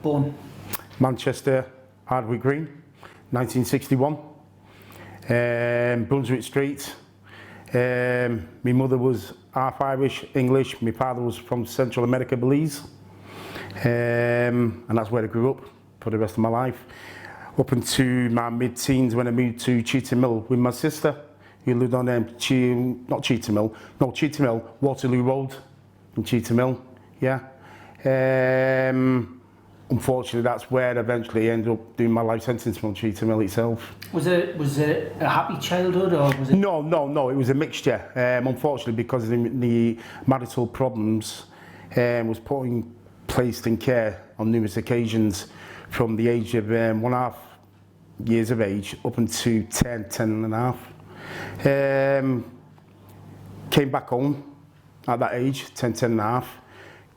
born? Manchester, Hardwick Green, 1961. Brunswick Street. My mother was half Irish, English. My father was from Central America, Belize. And that's where I grew up for the rest of my life. Up into my mid-teens when I moved to Cheetham Mill with my sister, who lived on Cheetham Mill, Waterloo Road in Cheetham Mill, yeah. Unfortunately, that's where I eventually ended up doing my life sentence from Cheetham Mill itself. Was it a happy childhood, or was it? No, it was a mixture. Unfortunately, because of the marital problems, was placed in care on numerous occasions from the age of 1.5 years of age up until 10 and a half. Came back home at that age, 10 and a half,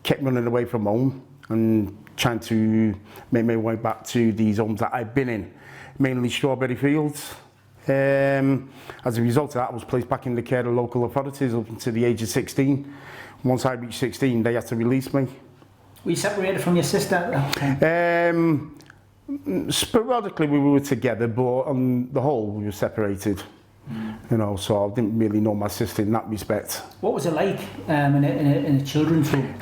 kept running away from home and trying to make my way back to these homes that I've been in, mainly strawberry fields. As a result of that, I was placed back in the care of local authorities up until the age of 16. Once I reached 16, they had to release me. Were you separated from your sister? Sporadically we were together, but on the whole we were separated. You know, so I didn't really know my sister in that respect. What was it like in a children's home?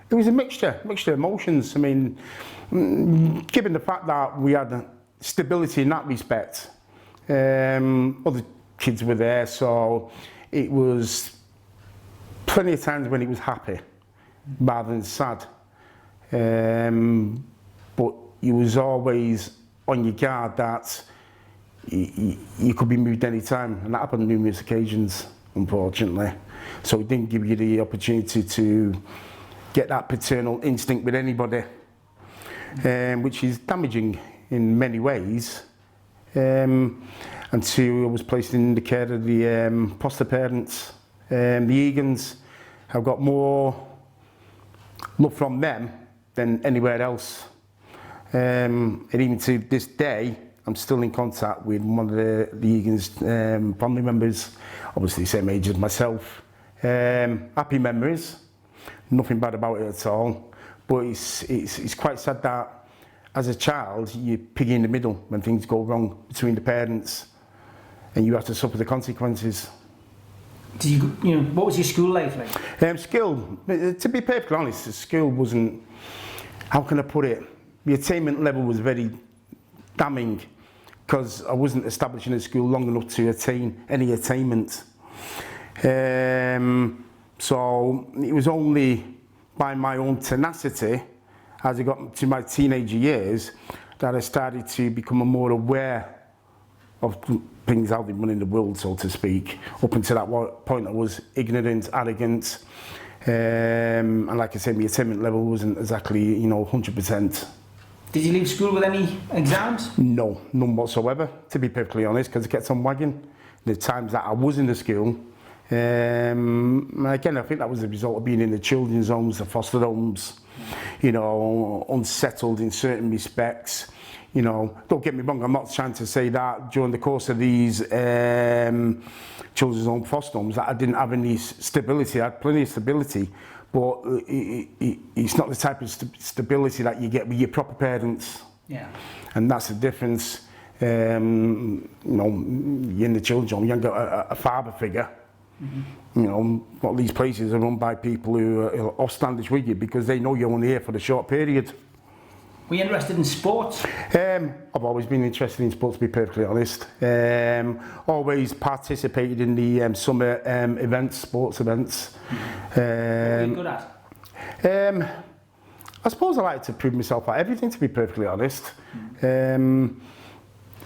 It was a mixture of emotions. I mean, given the fact that we had stability in that respect, other kids were there, so it was plenty of times when it was happy rather than sad. But you was always on your guard that you could be moved any time, and that happened on numerous occasions, unfortunately. So it didn't give you the opportunity to get that paternal instinct with anybody, which is damaging in many ways. Until I was placed in the care of the foster parents, the Egan's. I've got more love from them than anywhere else. And even to this day, I'm still in contact with one of the Egan's family members, obviously same age as myself. Happy memories, nothing bad about it at all. But it's quite sad that as a child, you're piggy in the middle when things go wrong between the parents, and you have to suffer the consequences. What was your school life like? School, to be perfectly honest, the school wasn't, how can I put it? The attainment level was very damning because I wasn't established in a school long enough to attain any attainment. So it was only by my own tenacity as I got to my teenager years that I started to become more aware of things out there in the world, so to speak. Up until that point I was ignorant, arrogant, and like I said, my attainment level wasn't exactly 100%. Did you leave school with any exams? No, none whatsoever, to be perfectly honest, because I kept on wagging. The times that I was in the school, again, I think that was the result of being in the children's homes, the foster homes, unsettled in certain respects. Don't get me wrong, I'm not trying to say that during the course of these children's home foster homes that I didn't have any stability. I had plenty of stability, but it's not the type of stability that you get with your proper parents. Yeah. And that's the difference. You're in the children's home, you haven't got a father figure. Mm-hmm. A lot of these places are run by people who are offstandish with you because they know you're only here for a short period. Were you interested in sports? I've always been interested in sports, to be perfectly honest. Always participated in the summer events, sports events. What were you good at? I suppose I like to prove myself at everything, to be perfectly honest. I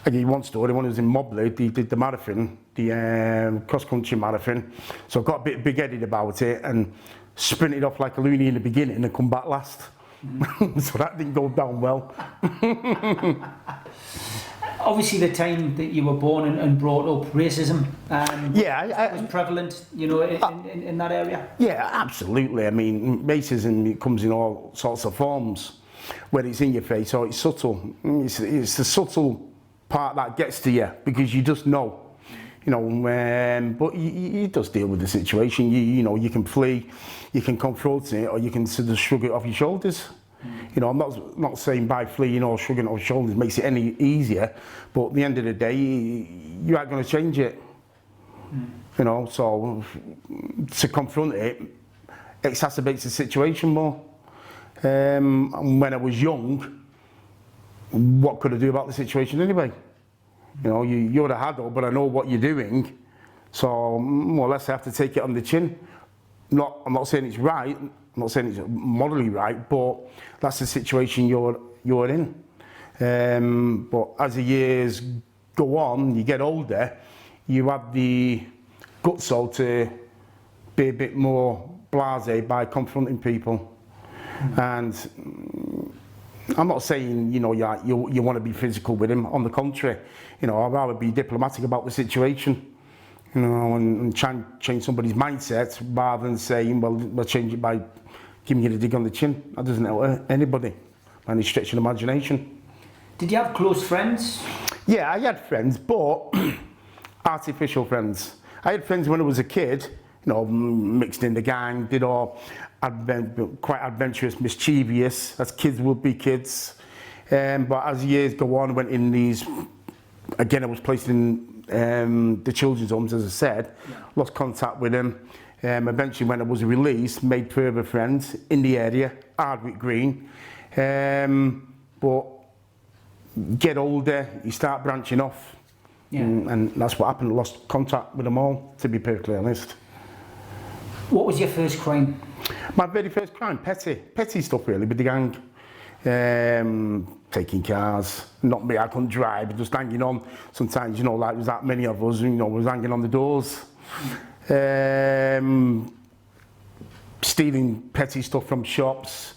give you one story. When I was in Mobley, they did the marathon, the cross-country marathon. So I got a bit big-headed about it and sprinted off like a loony in the beginning and come back last. So that didn't go down well. Obviously, the time that you were born and brought up, racism was prevalent, in that area. Yeah, absolutely. I mean, racism, it comes in all sorts of forms, whether it's in your face or it's subtle. It's the subtle part that gets to you because you just know. But you just deal with the situation. You can flee, you can confront it, or you can sort of shrug it off your shoulders. You know, I'm not saying by fleeing or shrugging our shoulders makes it any easier, but at the end of the day, you aren't going to change it. You know, so to confront it exacerbates the situation more. And when I was young, what could I do about the situation anyway? You know, you're the adult, but I know what you're doing, so more or less I have to take it on the chin. I'm not saying it's right, I'm not saying it's morally right, but that's the situation you're in. But as the years go on, you get older, you have the guts to be a bit more blasé by confronting people. And I'm not saying, you know, you want to be physical with him. On the contrary, you know, I'd rather be diplomatic about the situation, you know, and try and change somebody's mindset rather than saying, well, we'll change it by giving you the dig on the chin. That doesn't help anybody by any stretch of imagination. Did you have close friends? Yeah, I had friends, but artificial friends. I had friends when I was a kid, you know, mixed in the gang, did all quite adventurous, mischievous, as kids would be kids. But as years go on, I went in these, again, I was placed in the children's homes, as I said, lost contact with them. Eventually, when I was released, made further friends in the area, Ardwick Green. But get older, you start branching off. Yeah. And that's what happened, lost contact with them all, to be perfectly honest. What was your first crime? My very first crime, petty stuff really, with the gang. Taking cars, not me, I couldn't drive, just hanging on. Sometimes, you know, like there's that many of us, you know, was hanging on the doors. Stealing petty stuff from shops.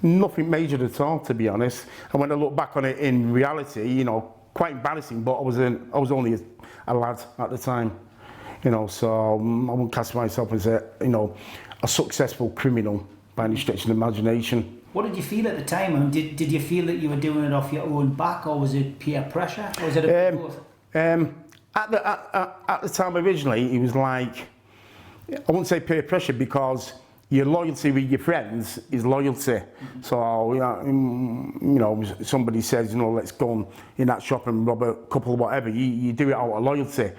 Nothing major at all, to be honest. And when I look back on it in reality, you know, quite embarrassing, but I was only a lad at the time. You know, so I wouldn't class myself as a successful criminal by any stretch of the imagination. What did you feel at the time? I mean, did you feel that you were doing it off your own back, or was it peer pressure, or was it a bit of both? At the time originally, it was like, I wouldn't say peer pressure, because your loyalty with your friends is loyalty. So, you know, somebody says, you know, let's go in that shop and rob a couple of whatever, you do it out of loyalty.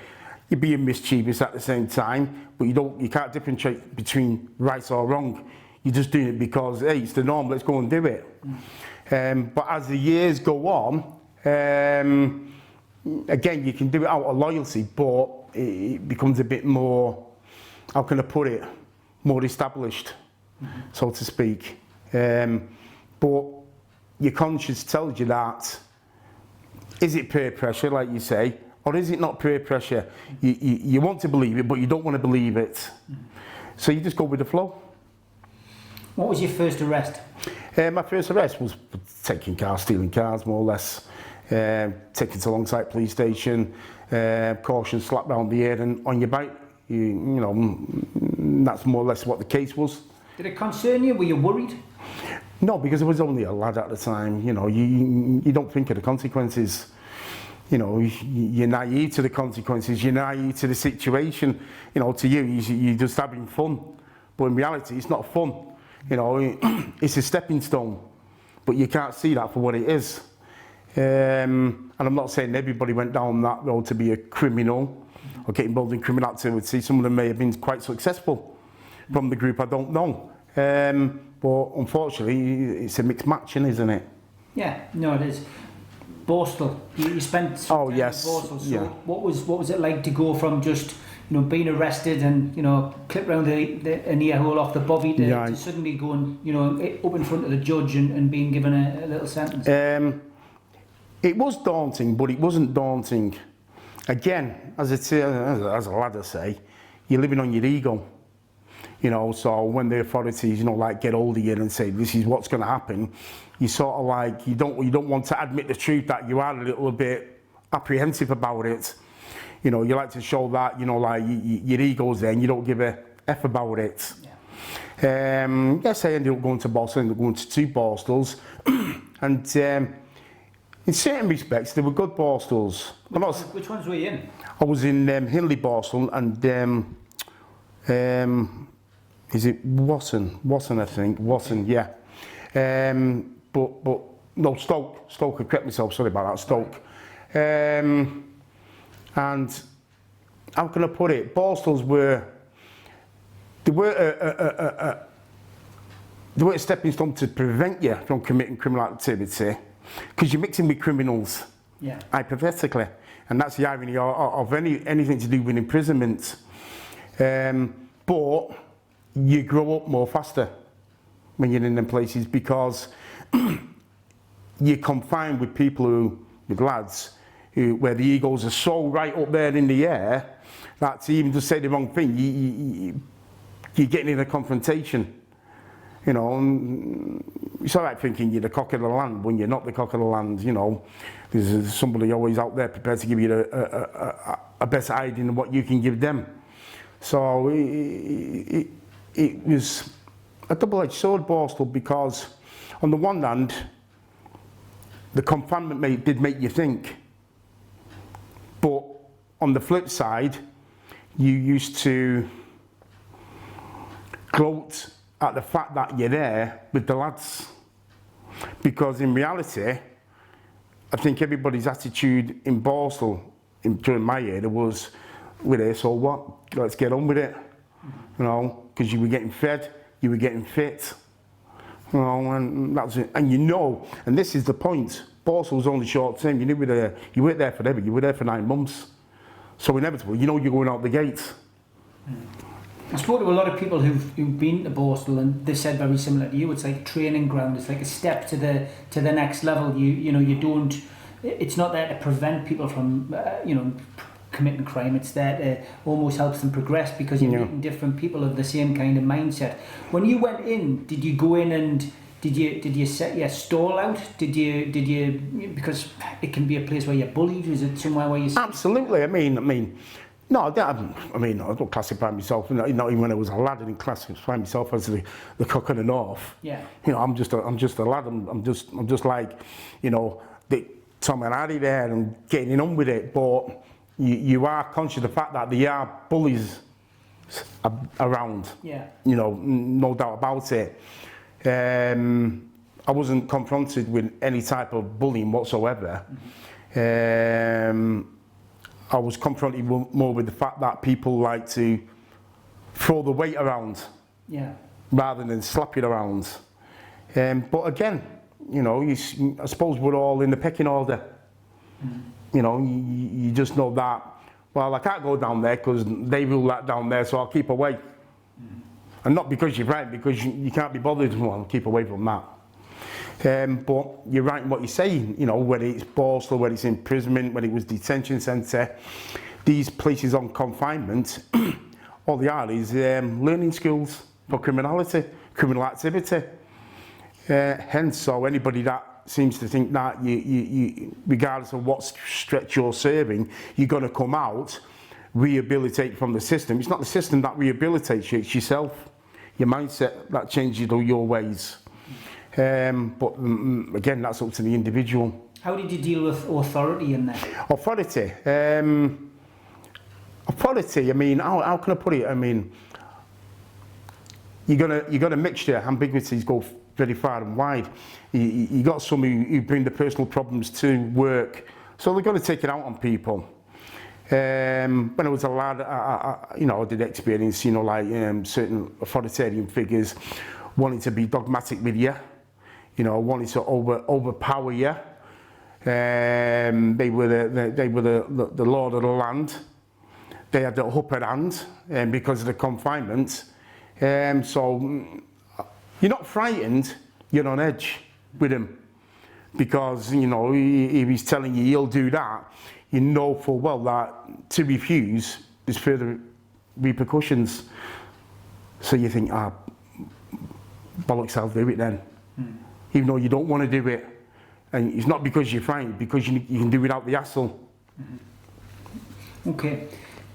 You're being mischievous at the same time, but you can't differentiate between right or wrong. You're just doing it because, hey, it's the norm, let's go and do it. But as the years go on, again, you can do it out of loyalty, but it becomes a bit more, how can I put it, more established, so to speak. But your conscience tells you that, is it peer pressure, like you say, or is it not peer pressure? You want to believe it, but you don't want to believe it. So you just go with the flow. What was your first arrest? My first arrest was taking cars, stealing cars, more or less. Taken to Longside police station, caution slapped round the ear and on your bike. You know, that's more or less what the case was. Did it concern you? Were you worried? No, because I was only a lad at the time. You know, you don't think of the consequences. You know, you're naive to the consequences. You're naive to the situation. You know, to you, you're just having fun. But in reality, it's not fun. You know, it's a stepping stone. But you can't see that for what it is. And I'm not saying everybody went down that road to be a criminal or get involved in criminal activity. Some of them may have been quite successful from the group, I don't know. But unfortunately, it's a mixed matching, isn't it? Yeah, no, it is. Borstal, you spent some time in Borstal, so yeah. What was it like to go from just, you know, being arrested and, you know, clip round an ear hole off the bobby to suddenly going, you know, up in front of the judge and being given a little sentence? It was daunting, but it wasn't daunting. Again, as a lad I say, you're living on your ego. You know, so when the authorities, you know, like get hold of you and say this is what's going to happen, you sort of like you don't want to admit the truth that you are a little bit apprehensive about it. You know, you like to show that, you know, like your ego's there and you don't give a F about it. Yeah. Yes, I ended up going to Borstal, ended up going to 2 Borstals, and in certain respects they were good Borstals. Which ones were you in? I was in Hindley Borstal and is it Watson? Watson, I think. Watson, yeah. no, Stoke, I correct myself, sorry about that, Stoke. And how can I put it? Borstals were, they weren't a stepping stone to prevent you from committing criminal activity, because you're mixing with criminals, hypothetically, and that's the irony of anything to do with imprisonment. But you grow up more faster when you're in them places, because you're confined with people with lads where the egos are so right up there in the air that to even just say the wrong thing, you're getting in a confrontation. You know, and it's all right thinking you're the cock of the land when you're not the cock of the land. You know, there's somebody always out there prepared to give you a better idea than what you can give them. So it was a double-edged sword, Borstal, because on the one hand, the confinement did make you think, but on the flip side, you used to gloat at the fact that you're there with the lads, because in reality, I think everybody's attitude in Borstal during my era was, we're here, so what? Let's get on with it, you know, because you were getting fed, you were getting fit, you know, and that's it. And you know, and this is the point, Borstal was only short term. You knew you weren't there forever. You were there for 9 months, so inevitable. You know you're going out the gate. I spoke to a lot of people who've been to Borstal, and they said very similar to you. It's like training ground. It's like a step to the next level. You know you don't. It's not there to prevent people from committing crime. It's there to almost helps them progress, because you're meeting different people of the same kind of mindset. When you went in, did you go in and did you set your stall out? Did you because it can be a place where you're bullied? Is it somewhere where you? Absolutely. I mean. No, I don't classify myself. Not even when I was a lad, I didn't classify myself as the cock of the north. Yeah. You know, I'm just a lad. I'm just like, you know, the Tom and Harry there and getting on with it. But you are conscious of the fact that there are bullies around. Yeah. You know, no doubt about it. I wasn't confronted with any type of bullying whatsoever. I was confronted more with the fact that people like to throw the weight around, rather than slap you around. But again, you know, I suppose we're all in the pecking order. You know, you just know that, well, I can't go down there because they rule that down there, so I'll keep away. And not because you're right, because you can't be bothered, well, I'll keep away from that. But you're right in what you're saying, you know, whether it's Borstal, whether it's imprisonment, whether it was detention centre, these places on confinement, all they are is learning schools for criminal activity. Hence, so anybody that seems to think that you regardless of what stretch you're serving, you're going to come out, rehabilitate from the system. It's not the system that rehabilitates you, it's yourself, your mindset that changes your ways. But again, that's up to the individual. How did you deal with authority in that? Authority. Authority. I mean, how can I put it? I mean, you got a mixture. Ambiguities go very far and wide. You got some who bring the personal problems to work, so they're going to take it out on people. When I was a lad, I did experience, like certain authoritarian figures wanting to be dogmatic with you. Wanted to overpower you. They were the lord of the land. They had the upper hand because of the confinement. So you're not frightened, you're on edge with him. Because, if he's telling you he'll do that, you know full well that to refuse, there's further repercussions. So you think, bollocks, I'll do it then. Even though you don't want to do it. And it's not because you're frightened, because you can do without the hassle. Okay.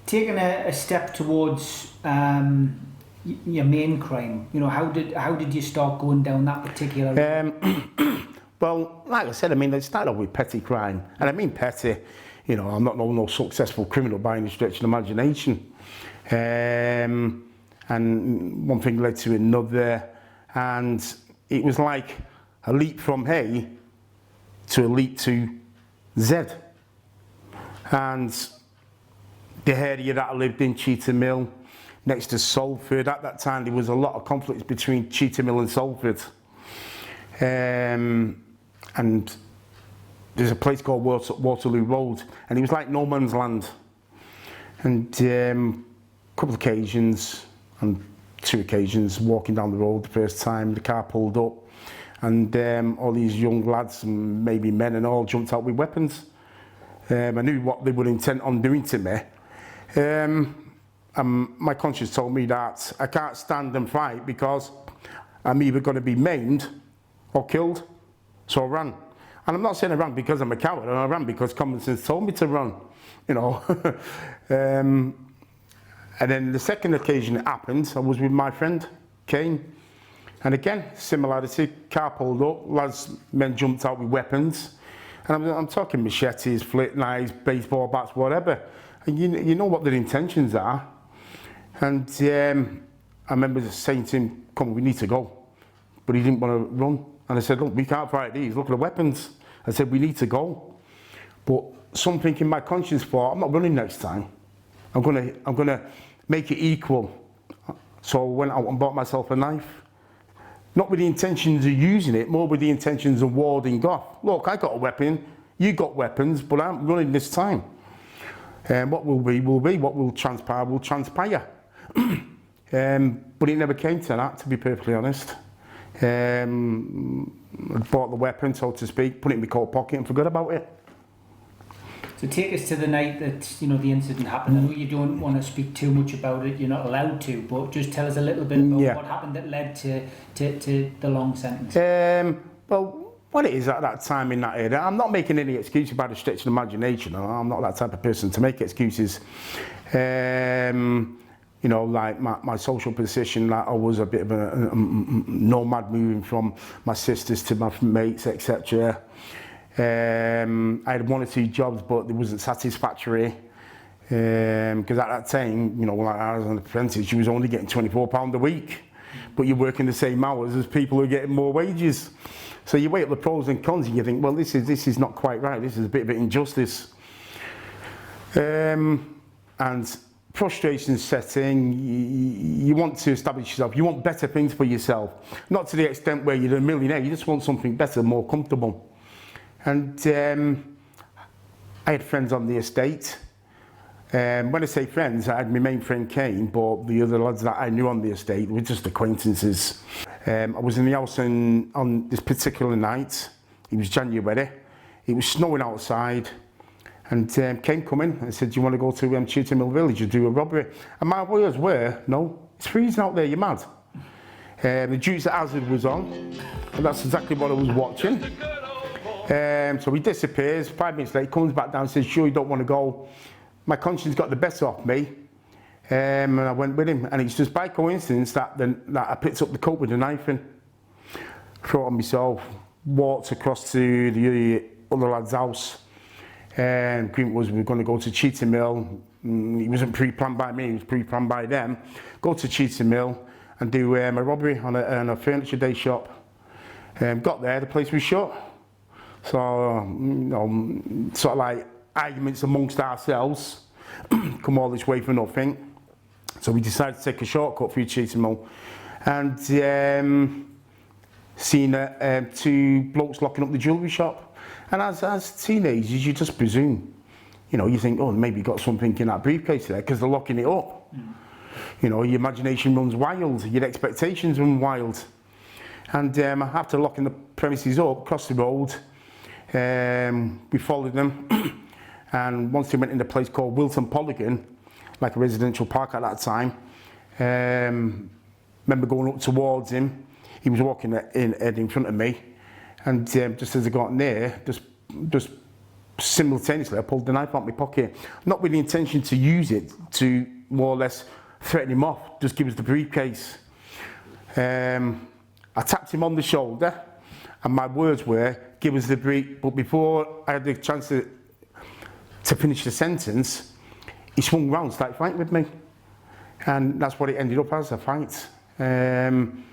Taking a step towards your main crime, how did you start going down that particular road? Well, like I said, it started off with petty crime. And I mean petty, I'm not no successful criminal by any stretch of imagination. And one thing led to another. And it was like a leap from A to a leap to Z. And the area that I lived in, Cheetham Mill, next to Salford, at that time there was a lot of conflicts between Cheetham Mill and Salford. And there's a place called Waterloo Road, and it was like no man's land. And a couple of occasions, and 2 occasions, walking down the road the first time, the car pulled up, and all these young lads, and maybe men and all, jumped out with weapons. I knew what they were intent on doing to me. My conscience told me that I can't stand and fight because I'm either going to be maimed or killed, so I ran. And I'm not saying I ran because I'm a coward, I ran because common sense told me to run, you know. And then the second occasion it happened, I was with my friend, Kane. And again, similarity, car pulled up, men jumped out with weapons. And I'm talking machetes, flint knives, baseball bats, whatever. And you know what their intentions are. And I remember saying to him, come on, we need to go. But he didn't want to run. And I said, look, we can't fight these, look at the weapons. I said, we need to go. But something in my conscience thought, I'm not running next time. I'm gonna make it equal. So I went out and bought myself a knife. Not with the intentions of using it, more with the intentions of warding off. Look, I got a weapon, you got weapons, but I'm running this time. What will be, what will transpire. But it never came to that, to be perfectly honest. I bought the weapon, so to speak, put it in my coat pocket and forgot about it. So take us to the night that, you know, the incident happened. I know you don't want to speak too much about it, you're not allowed to, but just tell us a little bit about what happened that led to the long sentence. Well, what it is at that time in that area, I'm not making any excuse about a stretch of imagination. I'm not that type of person to make excuses. You know, like my social position, like I was a bit of a nomad, moving from my sisters to my mates, etc. I had 1 or 2 jobs, but it wasn't satisfactory. Because at that time, you know, when I was an apprentice, you was only getting £24 a week, but you're working the same hours as people who are getting more wages. So you weigh up the pros and cons, and you think, well, this is not quite right. This is a bit of an injustice. And frustration setting, you want to establish yourself, you want better things for yourself. Not to the extent where you're a millionaire, you just want something better, more comfortable. And I had friends on the estate. When I say friends, I had my main friend Kane, but the other lads that I knew on the estate were just acquaintances. I was in the house on this particular night. It was January. It was snowing outside. And Kane come in and said, do you want to go to Cheetham Mill Village and do a robbery? And my words were, no, it's freezing out there, you're mad. The Dukes of Hazzard was on, and that's exactly what I was watching. So he disappears, 5 minutes later, comes back down and says, sure you don't want to go. My conscience got the better of me, and I went with him. And it's just by coincidence that I picked up the coat with the knife in, threw it on myself, walked across to the other lad's house. And agreement was we were going to go to Cheetham Mill. It wasn't pre-planned by me, it was pre-planned by them. Go to Cheetham Mill and do a robbery on a furniture day shop. Got there, the place was shut. So, you know, sort of like arguments amongst ourselves, come all this way for nothing. So we decided to take a shortcut through Cheetham Mill. And seen 2 blokes locking up the jewellery shop. And as teenagers, you just presume, you know, you think, oh, maybe got something in that briefcase there because they're locking it up. You know, your imagination runs wild, your expectations run wild. And after locking the premises up, across the road, we followed them. And once they went in a place called Wilton Polygon, like a residential park at that time, remember going up towards him, he was walking in front of me. And just as I got near, just simultaneously, I pulled the knife out of my pocket. Not with the intention to use it to more or less threaten him off, just give us the briefcase. I tapped him on the shoulder, and my words were, give us the brief. But before I had the chance to finish the sentence, he swung round, started fighting with me. And that's what it ended up as, a fight. And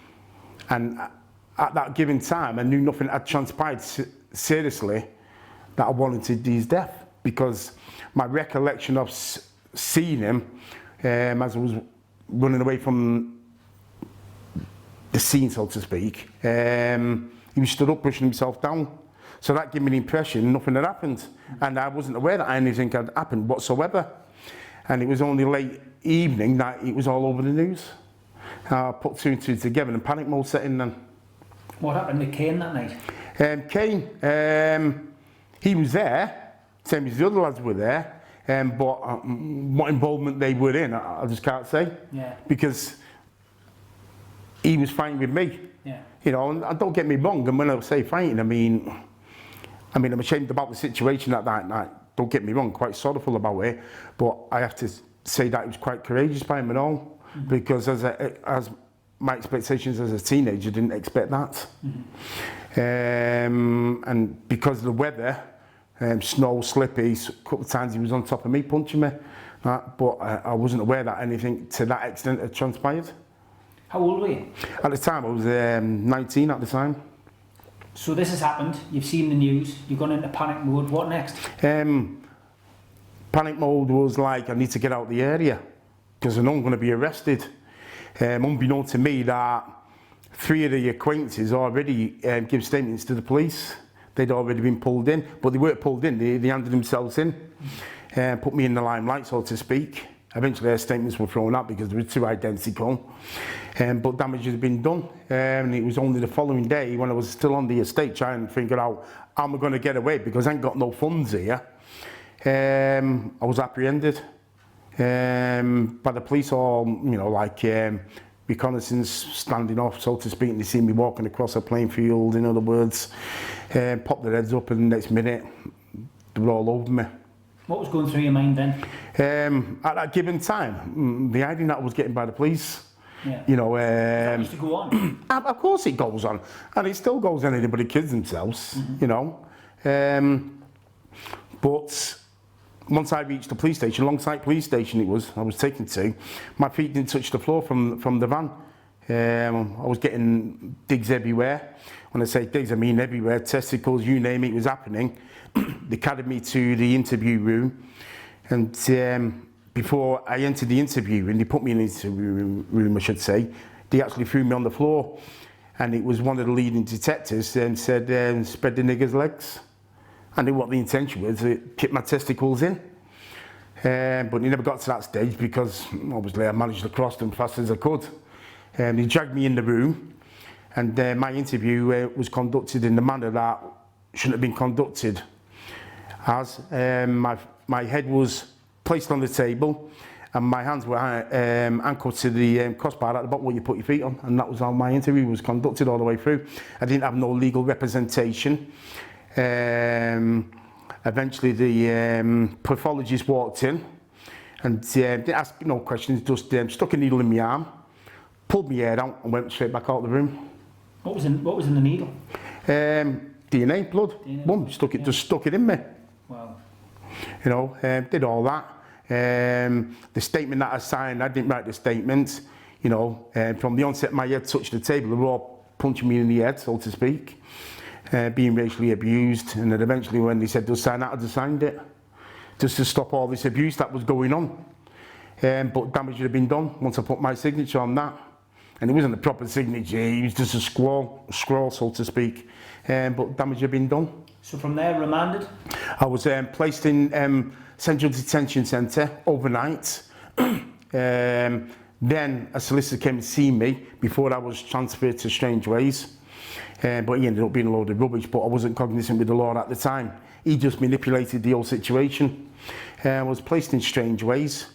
at that given time, I knew nothing had transpired seriously that I warranted his death, because my recollection of seeing him as I was running away from the scene, so to speak, he was stood up pushing himself down. So that gave me the impression nothing had happened, and I wasn't aware that anything had happened whatsoever. And it was only late evening that it was all over the news. I put two and two together and panic mode set in then. What happened to Kane that night? Kane, he was there, same as the other lads were there, but what involvement they were in, I just can't say. Yeah. Because he was fighting with me. Yeah. You know, and don't get me wrong, and when I say fighting, I mean I'm ashamed about the situation at that night. Don't get me wrong, quite sorrowful about it, but I have to say that it was quite courageous by him and all, because as my expectations as a teenager, didn't expect that. And because of the weather, snow, slippy, a couple of times he was on top of me punching me, but I wasn't aware that anything to that extent had transpired. How old were you? At the time, I was 19 at the time. So this has happened, you've seen the news, you've gone into panic mode, what next? Panic mode was like, I need to get out of the area, because I know I'm going to be arrested. Unbeknown to me that 3 of the acquaintances already give statements to the police. They'd already been pulled in, but they weren't pulled in, they handed themselves in, put me in the limelight, so to speak. Eventually their statements were thrown out because they were too identical, but damage had been done. And it was only the following day, when I was still on the estate trying to figure out how am I going to get away, because I ain't got no funds here, I was apprehended by the police, all, you know, like reconnaissance, standing off, so to speak, and they see me walking across a playing field, in other words, pop their heads up, and the next minute they were all over me. What was going through your mind then? At that given time, the idea that I was getting by the police, Yeah. you know, That used to go on. of course it goes on, and it still goes on. Anybody kids themselves, you know. But once I reached the police station, Longside police station I was taken to, my feet didn't touch the floor from the van. I was getting digs everywhere. When I say digs, I mean everywhere, testicles, you name it, was happening. They carried me to the interview room, and before I entered the interview room, they put me in the interview room, I should say, they actually threw me on the floor, and it was one of the leading detectives and said, spread the nigger's legs. I knew what the intention was, to kick my testicles in. But he never got to that stage, because obviously I managed to cross them fast as I could. He dragged me in the room, and my interview was conducted in the manner that shouldn't have been conducted. As my head was placed on the table, and my hands were anchored to the crossbar at the bottom where you put your feet on, and that was how my interview was conducted all the way through. I didn't have no legal representation. Eventually the pathologist walked in, and didn't ask no questions, just stuck a needle in my arm, pulled my hair out, and went straight back out of the room. What was in the needle? DNA, blood. DNA. Boom, just stuck it in me. Wow. You know, did all that. The statement that I signed, I didn't write the statement. You know, from the onset, my head touched the table. They were all punching me in the head, so to speak, being racially abused. And then eventually, when they said they'll sign that, I just signed it, just to stop all this abuse that was going on. But damage had been done once I put my signature on that. And it wasn't a proper signature, it was just a scroll, so to speak. But damage had been done. So from there, remanded? I was placed in Central Detention Centre overnight. Then a solicitor came to see me before I was transferred to Strangeways. But he ended up being a load of rubbish, but I wasn't cognizant with the law at the time. He just manipulated the whole situation. I was placed in Strangeways.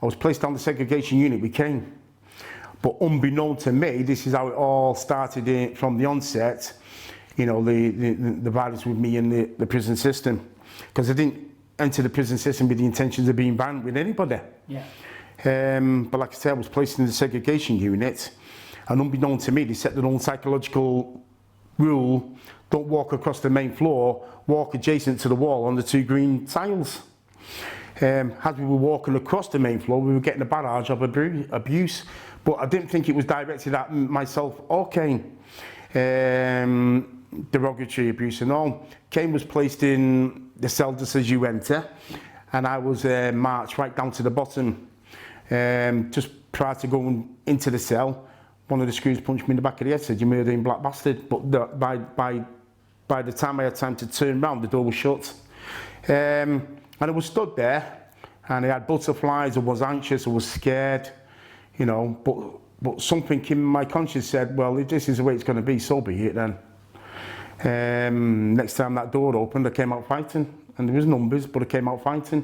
I was placed on the segregation unit with Kane. But unbeknown to me, this is how it all started from the onset, you know, the violence with me in the prison system. Because I didn't enter the prison system with the intentions of being violent with anybody. Yeah. But like I said, I was placed in the segregation unit, and unbeknown to me, they set their own psychological rule: don't walk across the main floor, walk adjacent to the wall on the 2 green tiles. As we were walking across the main floor, we were getting a barrage of abuse, but I didn't think it was directed at myself or Kane. Derogatory abuse and all. Kane was placed in the cell just as you enter, and I was marched right down to the bottom. Just prior to going into the cell, one of the screws punched me in the back of the head, said, "You murdering black bastard." But by the time I had time to turn round, the door was shut. And I was stood there, and I had butterflies, I was anxious, I was scared, you know, but something in my conscience said, well, if this is the way it's going to be, so be it then. Next time that door opened, I came out fighting, and there was numbers, but I came out fighting,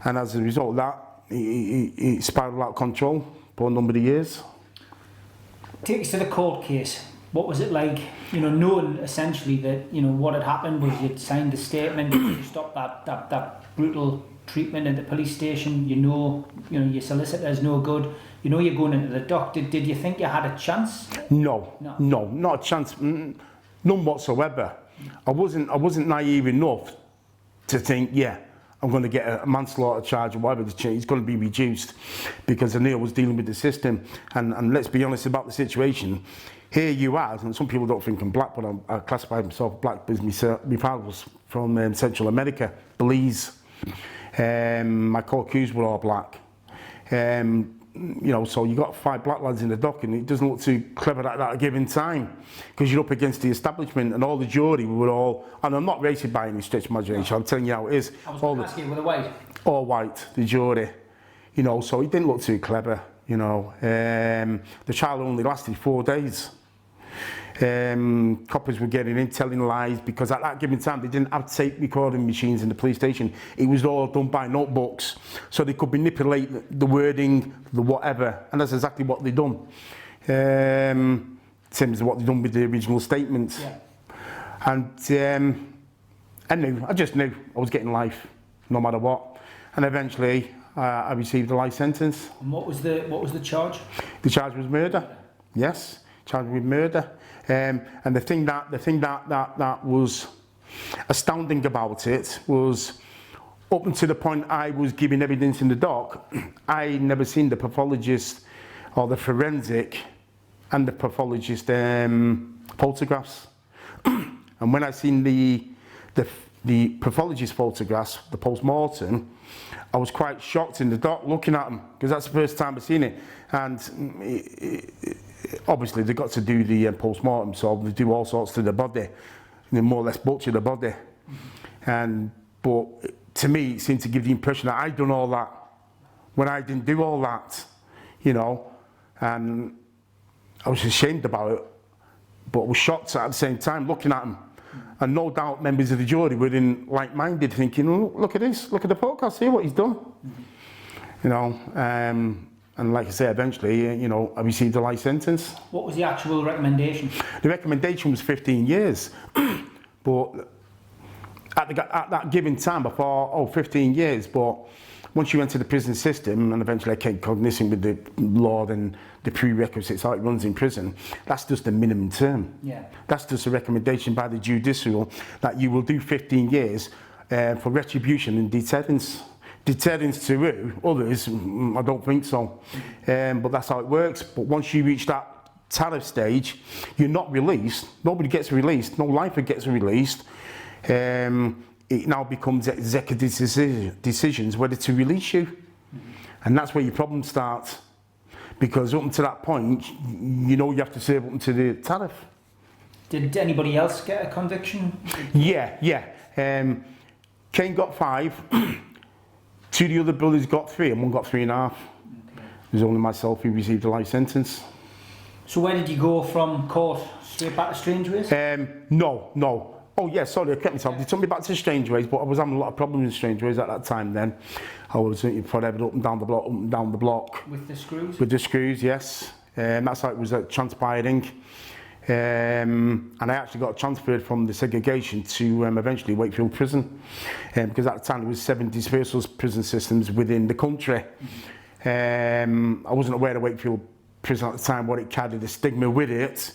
and as a result of that, it spiraled out of control for a number of years. Take us to the court case. What was it like, you know, knowing essentially that, you know, what had happened was you'd signed a statement to stop that brutal treatment at the police station, you know your solicitor's no good, you know you're going into the dock. Did you think you had a chance? No, not a chance, none whatsoever. I wasn't naive enough to think, yeah, I'm going to get a manslaughter charge or whatever, it's going to be reduced, because I knew I was dealing with the system. And let's be honest about the situation. Here you are, and some people don't think I'm black, but I classify myself black because my father was from Central America, Belize. My co-accused were all black. You know, so you got 5 black lads in the dock, and it doesn't look too clever at that given time, because you're up against the establishment, and all the jury were all, and I'm not racist by any stretch of imagination, I'm telling you how it is. I was going to ask you, were they white? All white, the jury. You know, so it didn't look too clever, you know. The trial only lasted 4 days. Coppers were getting in, telling lies, because at that given time they didn't have tape recording machines in the police station. It was all done by notebooks, so they could manipulate the wording, the whatever, and that's exactly what they done. Same as what they done with the original statements. Yeah. And I just knew I was getting life, no matter what. And eventually I received a life sentence. And what was the charge? The charge was murder. Yes, charged with murder. And the thing that was astounding about it was, up until the point I was giving evidence in the dock, I never seen the pathologist or the forensic and the pathologist photographs. And when I seen the pathologist photographs, the post-mortem, I was quite shocked in the dock looking at them, because that's the first time I've seen it. And obviously they got to do the post-mortem, so they do all sorts to the body, and they more or less butcher the body. But to me it seemed to give the impression that I'd done all that when I didn't do all that, you know. And I was ashamed about it, but I was shocked at the same time looking at them. And no doubt members of the jury were in like-minded, thinking, oh, look at this, look at the podcast, see what he's done. You know, and like I say, eventually, you know, I received a life sentence. What was the actual recommendation? The recommendation was 15 years. But at that given time, I thought, 15 years, but once you enter the prison system, and eventually I came cognizant with the law and the prerequisites, how it runs in prison, that's just the minimum term. Yeah. That's just a recommendation by the judicial that you will do 15 years for retribution and deterrence. Deterrence to who? Others? I don't think so. But that's how it works. But once you reach that tariff stage, you're not released. Nobody gets released. No lifer gets released. It now becomes executive decisions whether to release you. And that's where your problem starts. Because up until that point, you know you have to serve up until the tariff. Did anybody else get a conviction? Yeah. Kane got 5. 2 of the other brothers got 3, and one got 3.5. Okay. It was only myself who received a life sentence. So where did you go from court? Straight back to Strangeways? No. Oh yeah, sorry, I kept myself. They took me back to Strangeways, but I was having a lot of problems with Strangeways at that time then. I was forever up and down the block. With the screws? With the screws, yes. That's how it was transpiring. And I actually got transferred from the segregation to eventually Wakefield prison, because at the time there was 7 dispersal prison systems within the country. I wasn't aware of Wakefield prison at the time, what it carried, the stigma with it.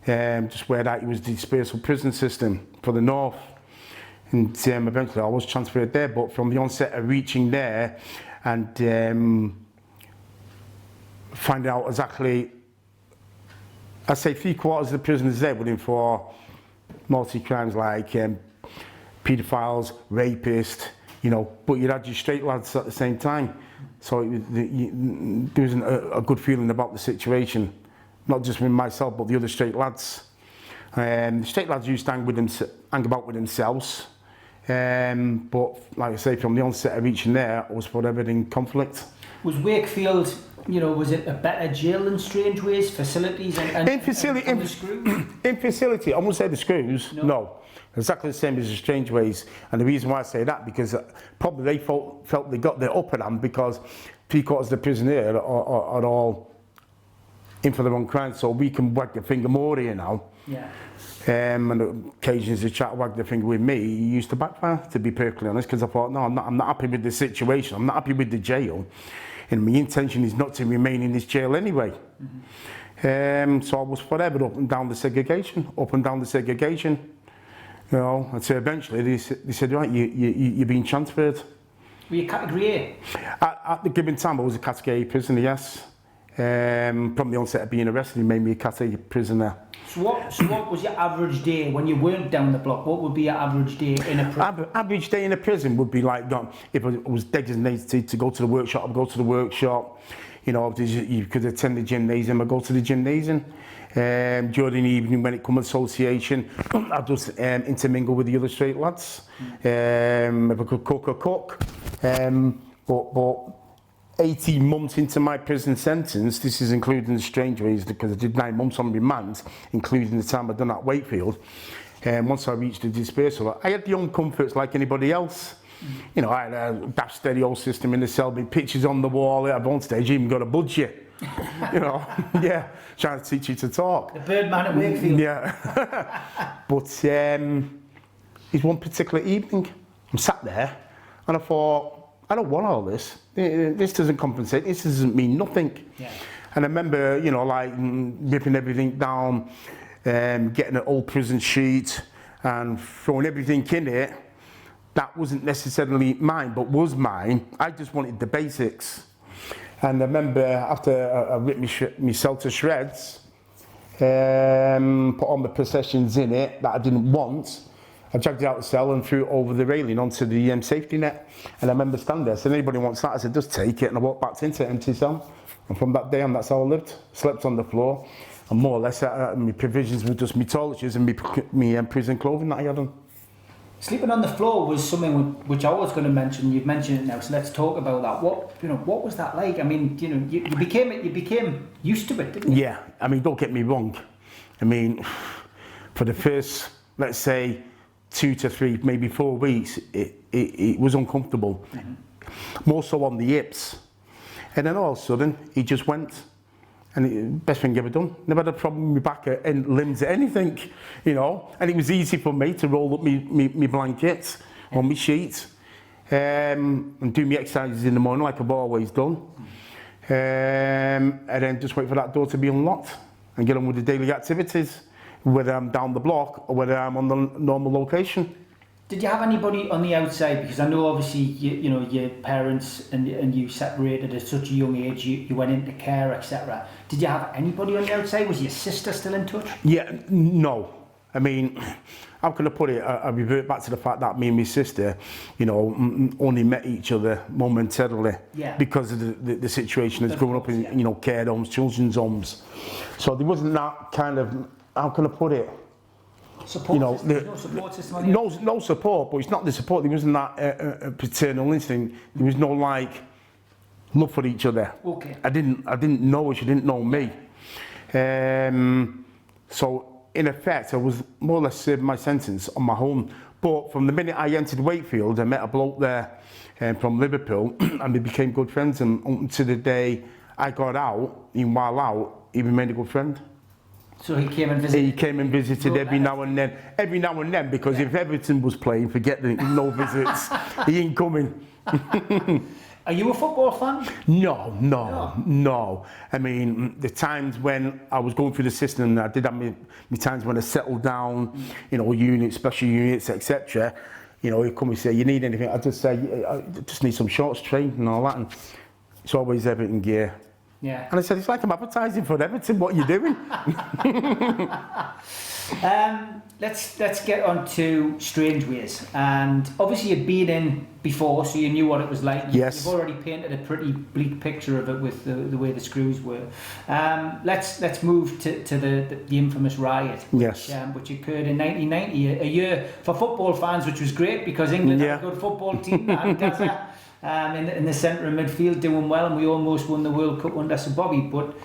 Just where that it was the dispersal prison system for the north, and eventually I was transferred there. But from the onset of reaching there, and find out exactly, I'd say 3/4 of the prisoners there were in for multi-crimes like paedophiles, rapists, you know, but you had your straight lads at the same time. So there wasn't a good feeling about the situation, not just with myself, but the other straight lads. The straight lads used to hang about with themselves, but like I say, from the onset of each and there, I was forever in conflict. Was Wakefield, you know, was it a better jail than Strangeways, facilities and the screws? In facility, I won't say the screws, no. Exactly the same as the Strangeways. And the reason why I say that, because probably they felt they got their upper hand, because 3/4 of the prisoners here are all in for their own crimes, so we can wag the finger more here now. Yeah. And occasions the chat wagged the finger with me, he used to backfire, to be perfectly honest, because I thought, no, I'm not happy with the situation, I'm not happy with the jail, and my intention is not to remain in this jail anyway. So I was forever up and down the segregation, you know, until eventually they said, right, you're being transferred. Were you category A? At the given time, I was a category A prisoner, yes. From the onset of being arrested, he made me a category A prisoner. So what was your average day when you weren't down the block? What would be your average day in a prison? Average day in a prison would be like, if I was designated to go to the workshop, I'd go to the workshop. You know, you could attend the gymnasium, I'd go to the gymnasium. During the evening when it comes association, I'd just intermingle with the other straight lads. If I could cook, I'd cook. But 18 months into my prison sentence, this is including the Strangeways, because I did 9 months on remand, including the time I'd done at Wakefield. Once I reached the dispersal, I had the own comforts like anybody else. You know, I had a dash stereo system in the cell, big pictures on the wall. At one stage, even got a budget. You know, yeah, trying to teach you to talk. The Birdman at Wakefield. Yeah. But it's one particular evening, I'm sat there, and I thought, I don't want all this. This doesn't compensate. This doesn't mean nothing. Yeah. And I remember, you know, like ripping everything down, getting an old prison sheet and throwing everything in it. That wasn't necessarily mine, but was mine. I just wanted the basics. And I remember after I ripped myself to shreds, put all the possessions in it that I didn't want, I dragged it out of the cell and threw it over the railing onto the safety net. And I remember standing there, said, anybody wants that? I said, just take it. And I walked back into the empty cell. And from that day on, that's how I lived. Slept on the floor. And more or less, my provisions were just my toiletries and my prison clothing that I had on. Sleeping on the floor was something which I was going to mention. You've mentioned it now, so let's talk about that. What was that like? I mean, you know, you became used to it, didn't you? Yeah. I mean, don't get me wrong. I mean, for the first, let's say, 2 to 3, maybe 4 weeks, it was uncomfortable. More so on the hips. And then all of a sudden, he just went. And best thing he ever done. Never had a problem with my back and limbs or anything, you know. And it was easy for me to roll up my blankets or my sheets and do my exercises in the morning like I've always done. And then just wait for that door to be unlocked and get on with the daily activities, whether I'm down the block or whether I'm on the normal location. Did you have anybody on the outside? Because I know obviously you know your parents and you separated at such a young age. You went into care, etc. Did you have anybody on the outside? Was your sister still in touch? Yeah, no. I mean, how can I put it? I revert back to the fact that me and my sister, you know, only met each other momentarily because of the situation that's growing up in you know care homes, children's homes. So there wasn't that kind of, how can I put it? Support, you know, no support system. No support, but it's not the support. There wasn't that paternal instinct. There was no like love for each other. Okay. I didn't know her. She didn't know me. So in effect, I was more or less serving my sentence on my own. But from the minute I entered Wakefield, I met a bloke there from Liverpool, and we became good friends. And until the day I got out, even while out, he remained a good friend. So he came and visited? He came and visited every now and then, because if Everton was playing, forget the no visits, he ain't coming. Are you a football fan? No. I mean, the times when I was going through the system, I did have my times when I settled down, you know, units, special units, etc. You know, he'd come and say, you need anything? I'd just say, I just need some shorts, train and all that. And it's always Everton gear. Yeah. And I said, it's like I'm advertising for Everton, what are you doing? Let's get on to Strangeways. And obviously you'd been in before, so you knew what it was like. Yes. You've already painted a pretty bleak picture of it with the way the screws were. Let's move to the infamous riot, Yes. which occurred in 1990, a year for football fans, which was great because England had a good football team. And Gaza in the centre of midfield doing well, and we almost won the World Cup under Sir Bobby. But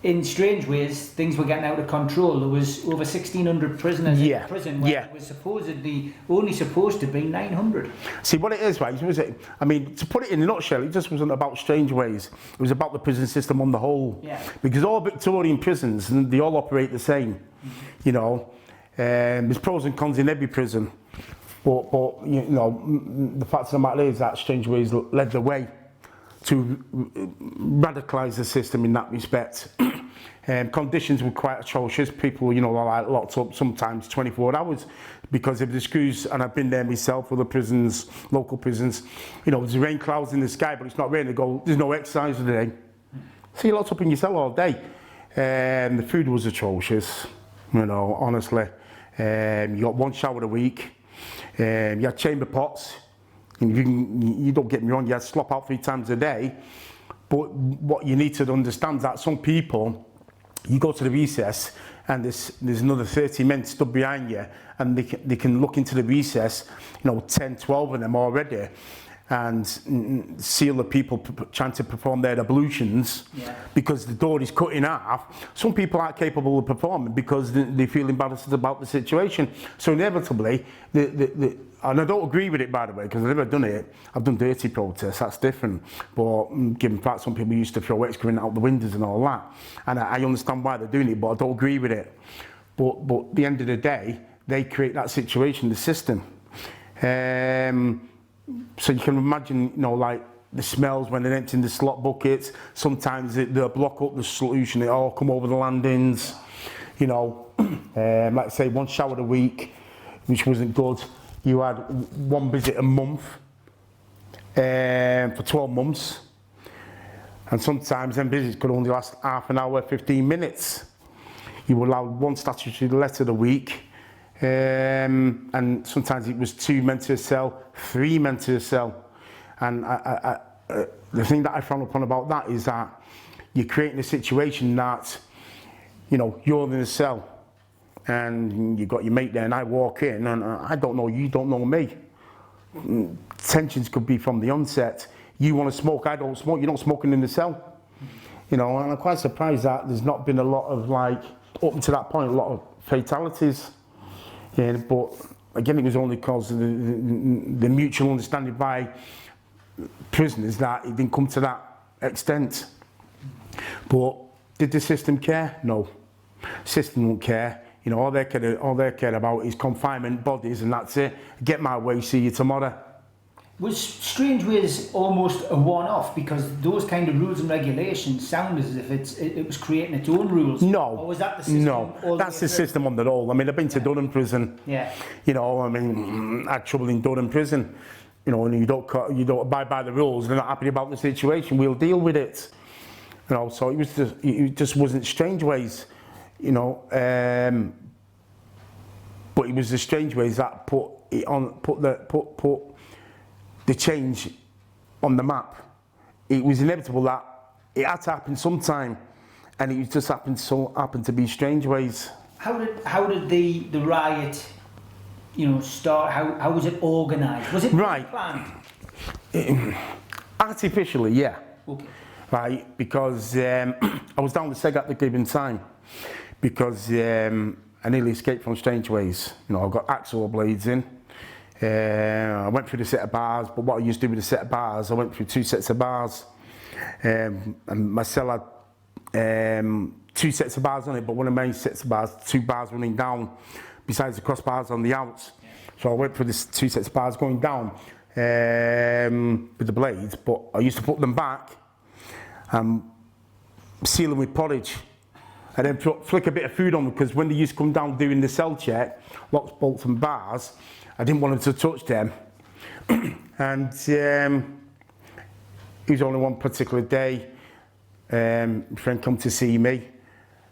in Strangeways, things were getting out of control. There was over 1,600 prisoners in prison, where it was supposedly only supposed to be 900. See, what it is, right, I mean, to put it in a nutshell, it just wasn't about Strangeways. It was about the prison system on the whole. Yeah. Because all Victorian prisons, they all operate the same. You know, there's pros and cons in every prison. But you know, the fact of the matter is that Strangeways led the way to radicalise the system in that respect. Conditions were quite atrocious. People, you know, were like locked up sometimes 24 hours because of the screws, and I've been there myself, other prisons, local prisons. You know, there's rain clouds in the sky, but it's not raining. There's no exercise today. So you're locked up in your cell all day. The food was atrocious, you know, honestly. You got one shower a week. You had chamber pots. You don't get me wrong, you had slop out 3 times a day, but what you need to understand is that some people, you go to the recess and there's another 30 men stood behind you, and they can look into the recess, you know, 10, 12 of them already, and see the people trying to perform their ablutions because the door is cut in half. Some people aren't capable of performing because they feel embarrassed about the situation. So inevitably, and I don't agree with it, by the way, because I've never done it. I've done dirty protests, that's different. But given fact, some people used to throw excrement out the windows and all that. And I understand why they're doing it, but I don't agree with it. But at the end of the day, they create that situation, the system. So you can imagine, you know, like the smells when they're emptying the slot buckets. Sometimes they'll block up the solution, it all come over the landings. You know, like I say, one shower a week, which wasn't good. You had one visit a month for 12 months. And sometimes them visits could only last half an hour, 15 minutes. You were allowed one statutory letter a week. And sometimes it was 2 men to a cell, 3 men to a cell. And the thing that I frown upon about that is that you're creating a situation that, you know, you're in a cell and you've got your mate there, and I walk in and I don't know you, don't know me. Tensions could be from the onset. You want to smoke, I don't smoke, you're not smoking in the cell. You know, and I'm quite surprised that there's not been a lot of, like, up to that point, a lot of fatalities. Yeah, but again, it was only because of the mutual understanding by prisoners that it didn't come to that extent. But did the system care? No. System won't care. You know, all they care about is confinement, bodies, and that's it. Get my way, see you tomorrow. Was Strangeways almost a one-off because those kind of rules and regulations sound as if it was creating its own rules? No. Or was that the system? No, that's the system on the whole. I mean, I've been to Durham prison. Yeah. You know, I mean, I had trouble in Durham prison. You know, and you don't abide by the rules. They're not happy about the situation. We'll deal with it. You know, so it just wasn't Strangeways. You know, but it was the Strangeways that put the change on the map. It was inevitable that it had to happen sometime, and it just happened to be Strangeways. How did the riot, you know, start? How was it organised? Was it planned? Artificially, yeah. Okay. Right, because I was down the Seg at the given time, because I nearly escaped from Strangeways. You know, I got axle blades in. I went through the set of bars, but what I used to do with the set of bars, I went through 2 sets of bars. And my cell had 2 sets of bars on it, but one of my sets of bars, 2 bars running down, besides the crossbars on the outs. So I went through this 2 sets of bars going down with the blades, but I used to put them back and seal them with porridge. And then flick a bit of food on them, because when they used to come down doing the cell check, locks, bolts and bars, I didn't want them to touch them. And it was only one particular day my friend come to see me.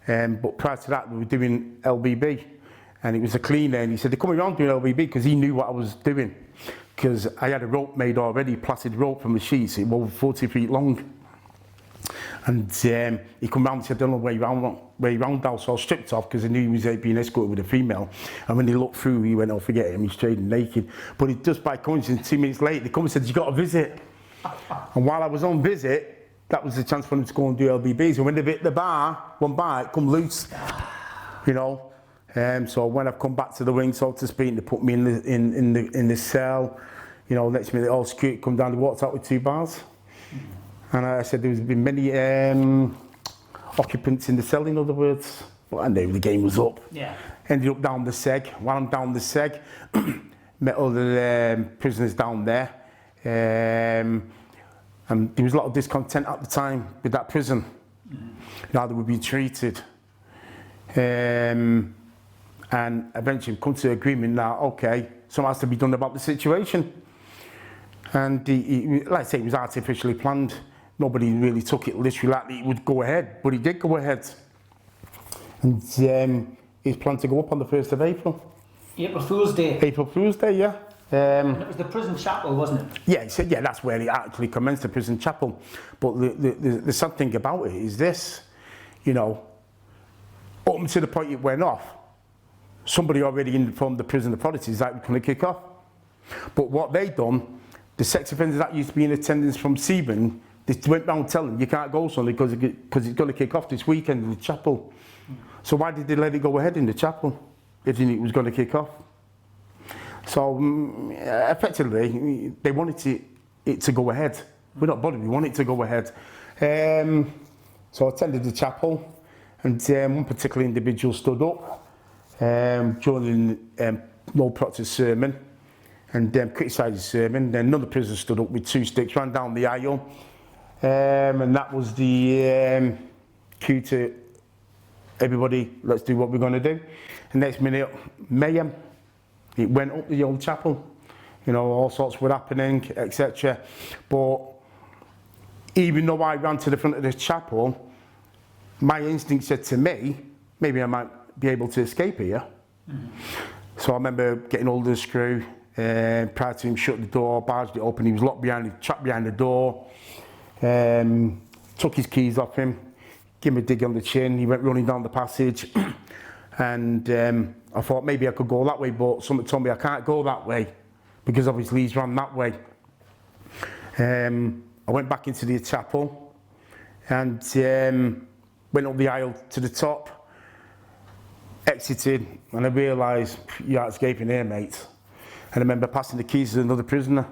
But prior to that, we were doing LBB. And it was a cleaner, and he said, they're coming around doing LBB because he knew what I was doing. Because I had a rope made already, plaited rope from the sheets, it was over 40 feet long. And he come round and said, I don't know where you round now. So I stripped off because I knew he was being escorted with a female. And when he looked through, he went, oh, forget him, he's trading naked. But it just by coincidence, 2 minutes later, they come and said, you got a visit. And while I was on visit, that was the chance for him to go and do LBBs. And when they hit the bar, one bar, it come loose, you know. So when I've come back to the wing, so to speak, they put me in the cell. You know, next minute, all security come down, they walked out with 2 bars. And I said there's been many occupants in the cell, in other words. Well, I knew the game was up. Yeah. Ended up down the seg. While I'm down the seg, met other prisoners down there. And there was a lot of discontent at the time with that prison, how they were being treated. And eventually come to agreement now, okay, something has to be done about the situation. And like I say, it was artificially planned. Nobody really took it literally like it would go ahead, but he did go ahead. And he's planned to go up on the 1st of April. April Fool's Day. April Fool's Day, yeah. And it was the prison chapel, wasn't it? Yeah, he said, yeah, that's where he actually commenced, the prison chapel. But the sad thing about it is this, you know, up to the point it went off, somebody already informed the prison authorities that we're going to kick off. But what they done, the sex offenders that used to be in attendance from Sebring, they went round telling them, you can't go Sunday because it's going to kick off this weekend in the chapel. So why did they let it go ahead in the chapel if they knew it was going to kick off? So effectively, they wanted it to go ahead. We're not bothered, we want it to go ahead. So I attended the chapel, and one particular individual stood up during Lord Proctor's sermon and criticised his sermon. Then another prisoner stood up with 2 sticks, ran down the aisle, and that was the cue to everybody, let's do what we're going to do. And next minute, mayhem. It went up the old chapel, you know, all sorts were happening, etc. But even though I ran to the front of the chapel, my instinct said to me, maybe I might be able to escape here. So I remember getting hold of the screw, prior to him shut the door, barged it open, he was locked trapped behind the door, took his keys off him, gave him a dig on the chin, he went running down the passage, and I thought maybe I could go that way, but someone told me I can't go that way, because obviously he's run that way. I went back into the chapel, and went up the aisle to the top, exited, and I realised, you're escaping here, mate. And I remember passing the keys to another prisoner.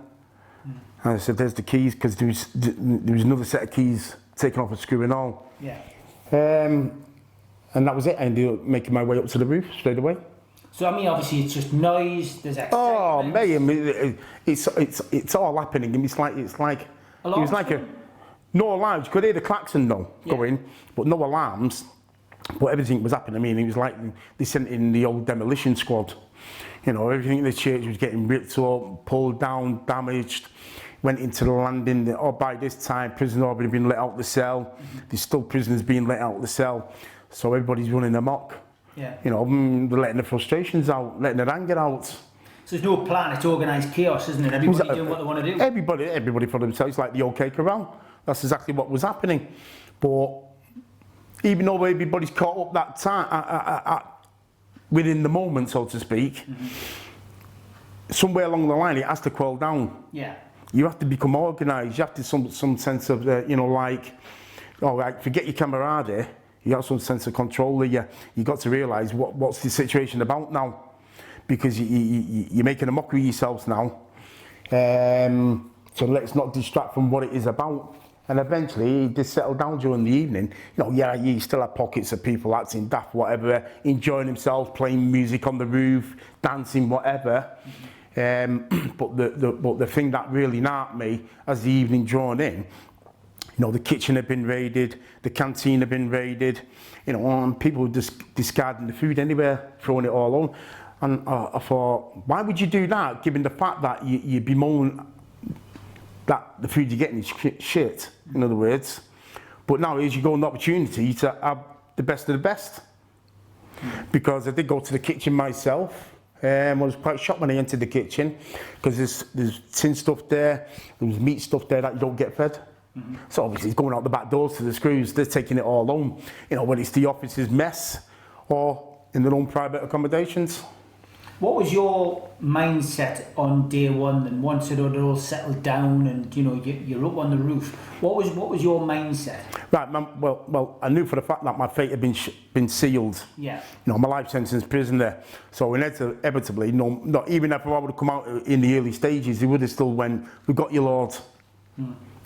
And I said, there's the keys, because there was another set of keys taken off a screw and all. Yeah. And that was it. I ended up making my way up to the roof straight away. So I mean, obviously it's just noise, there's excitement. Oh, mate, it's all happening, and it's like it was like no alarms. You could hear the klaxon going, but no alarms. But everything was happening. I mean, it was like they sent in the old demolition squad. You know, everything in the church was getting ripped up, pulled down, damaged. Went into the landing. Oh, by this time, prisoners already been let out the cell. There's still prisoners being let out the cell. So everybody's running amok. Yeah. You know, they're letting the frustrations out, letting their anger out. So there's no plan, it's organised chaos, isn't it? Everybody doing what they want to do. Everybody for themselves, like the OK Corral. That's exactly what was happening. But even though everybody's caught up that time, within the moment, so to speak, somewhere along the line it has to quell down. Yeah. You have to become organised. You have to some sense of, you know, like, all right, forget your camaraderie. You got some sense of control here. You got to realise what's the situation about now, because you're making a mockery of yourselves now. So let's not distract from what it is about. And eventually, it just settled down during the evening. You know, yeah, you still have pockets of people acting daft, whatever, enjoying themselves, playing music on the roof, dancing, whatever. But the thing that really knocked me as the evening drawn in, you know, the kitchen had been raided, the canteen had been raided, you know, and people were just discarding the food anywhere, throwing it all on. And I thought, why would you do that, given the fact that you bemoan that the food you're getting is shit, in other words. But now here's you go an opportunity to have the best of the best. Because I did go to the kitchen myself. I was quite shocked when I entered the kitchen because there's tin stuff there, there's meat stuff there that you don't get fed. So obviously it's going out the back doors to the screws, they're taking it all home. You know, whether it's the office's mess or in their own private accommodations. What was your mindset on day one, and once it had all settled down and you know you're up on the roof? What was your mindset? Right, well, I knew for the fact that my fate had been sealed. Yeah. You know, my life sentence prison there. So inevitably, not even if I would have come out in the early stages, he would have still went, "We got you, Lord."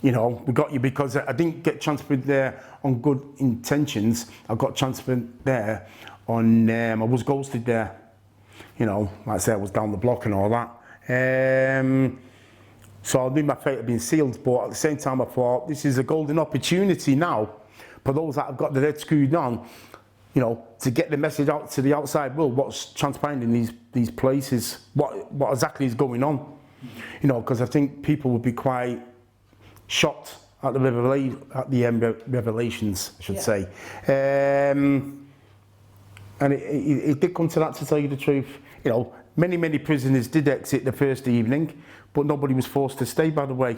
You know, we got you, because I didn't get transferred there on good intentions. I got transferred there on, I was ghosted there. You know, like I said, I was down the block and all that. So I knew my fate had been sealed, but at the same time I thought, this is a golden opportunity now for those that have got their head screwed on, you know, to get the message out to the outside world, what's transpiring in these places, what exactly is going on. You know, because I think people would be quite shocked at the revelations, I should say. And it did come to that, to tell you the truth. You know, many prisoners did exit the first evening, but nobody was forced to stay, by the way.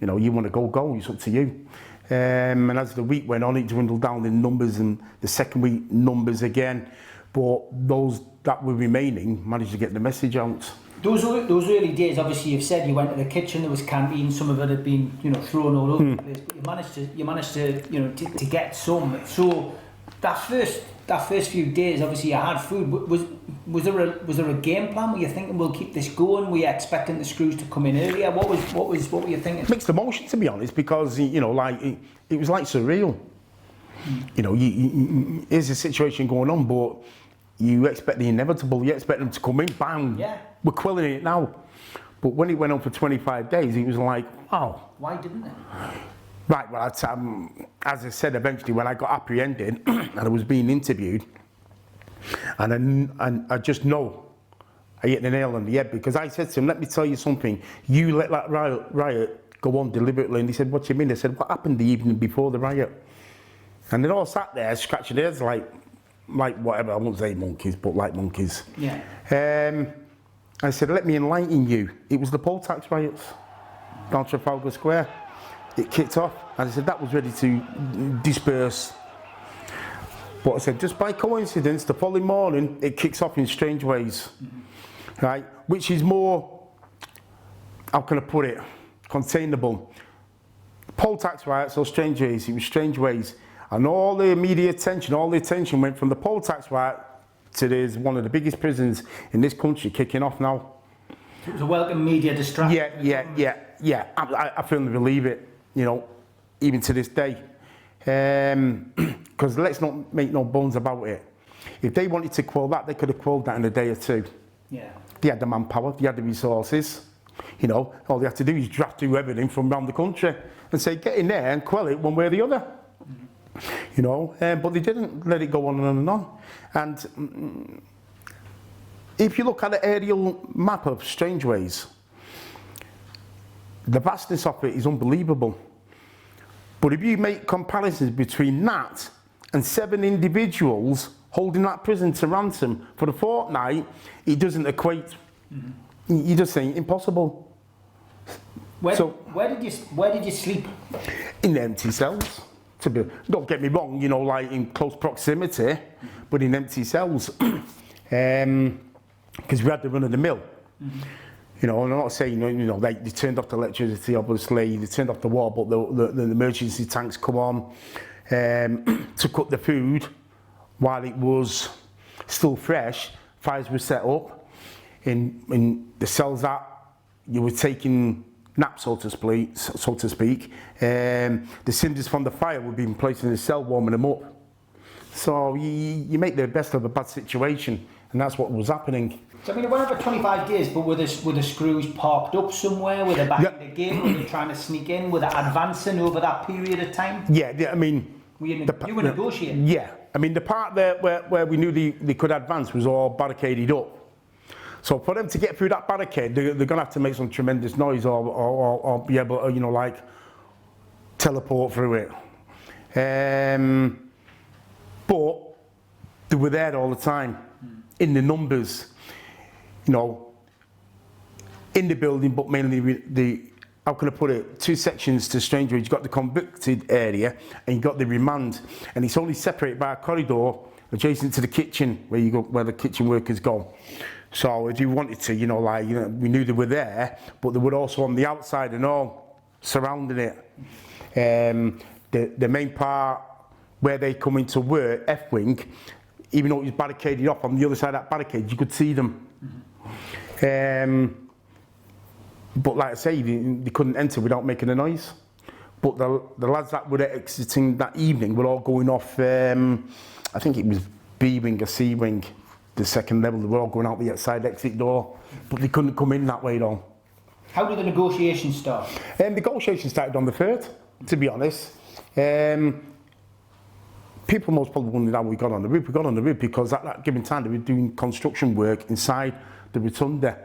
You know, you want to go, it's up to you. And as the week went on, it dwindled down in numbers, and the second week numbers again. But those that were remaining managed to get the message out. Those early days, obviously, you've said you went to the kitchen. There was canteen. Some of it had been, you know, thrown all over the place. But you managed to, you know, to get some. So that first few days, obviously, you had food. Was there a game plan? Were you thinking we'll keep this going? Were you expecting the screws to come in earlier? What were you thinking? Mixed emotion, to be honest, because you know, like it was like surreal. You know, here's a situation going on, but you expect the inevitable. You expect them to come in, bang. Yeah. We're quelling it now. But when it went on for 25 days, it was like, wow. Why didn't it? Right, well, as I said, eventually when I got apprehended and I was being interviewed, and I just know I hit the nail on the head, because I said to him, let me tell you something, you let that riot go on deliberately. And he said, what do you mean? I said, what happened the evening before the riot? And they all sat there scratching their heads like whatever, I won't say monkeys, but like monkeys. Yeah. I said, let me enlighten you. It was the poll tax riots down Trafalgar Square. It kicked off, and I said that was ready to disperse. But I said, just by coincidence, the following morning, it kicks off in Strangeways, right? Which is more, how can I put it, containable. Poll tax riots or Strangeways, it was Strangeways. And all the media attention, all the attention went from the poll tax riot to this, one of the biggest prisons in this country, kicking off now. It was a welcome media distraction. Yeah. I firmly believe it, you know, even to this day. Because let's not make no bones about it. If they wanted to quell that, they could have quelled that in a day or two. Yeah. They had the manpower, they had the resources. You know, all they have to do is draft through everything from around the country and say, get in there and quell it one way or the other. You know, but they didn't, let it go on and on. And if you look at the aerial map of Strangeways, the vastness of it is unbelievable. But if you make comparisons between that and 7 individuals holding that prison to ransom for a fortnight, it doesn't equate. You just say impossible. Where did you sleep? In empty cells. Don't get me wrong, you know, like in close proximity, but in empty cells. Because we had to run of the mill. You know, and I'm not saying, you know, they turned off the electricity, obviously, they turned off the water, but the emergency tanks come on to cook the food while it was still fresh. Fires were set up in the cells that you were taking naps, so to speak. The cinders from the fire were being placed in the cell, warming them up. So you make the best of a bad situation, and that's what was happening. So I mean, it went over 25 days, but were the screws parked up somewhere? Were they back in the gate? Were they trying to sneak in? Were they advancing over that period of time? Yeah, I mean... You were negotiating? Yeah. I mean, the part there where we knew they could advance was all barricaded up. So for them to get through that barricade, they're going to have to make some tremendous noise or be able to, you know, like, teleport through it. But they were there all the time, in the numbers, you know, in the building, but mainly how can I put it, two sections to Strangeways. You've got the convicted area and you've got the remand, and it's only separated by a corridor adjacent to the kitchen where the kitchen workers go. So if you wanted to, you know, like, you know, we knew they were there, but they were also on the outside and all surrounding it. The main part where they come into work, F-wing, even though it was barricaded off, on the other side of that barricade, you could see them. But like I say, they couldn't enter without making a noise. But the lads that were exiting that evening were all going off, I think it was B-wing or C-wing, the second level. They were all going out the outside exit door, but they couldn't come in that way though. How did the negotiations start? Negotiations started on the 3rd, to be honest. People most probably wondered how we got on the roof. We got on the roof because at that given time they were doing construction work inside the rotunda,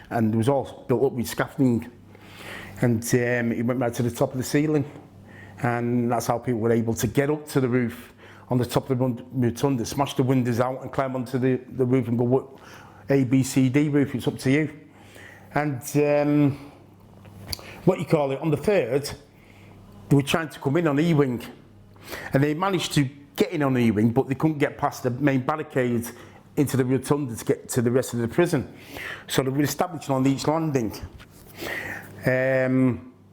and it was all built up with scaffolding, and it went right to the top of the ceiling, and that's how people were able to get up to the roof on the top of the rotunda, smash the windows out and climb onto the roof and go A, B, C, D roof. It's up to you. And what you call it, on the 3rd they were trying to come in on E-wing, and they managed to get in on E-wing, but they couldn't get past the main barricades into the rotunda to get to the rest of the prison. So they were establishing on each landing.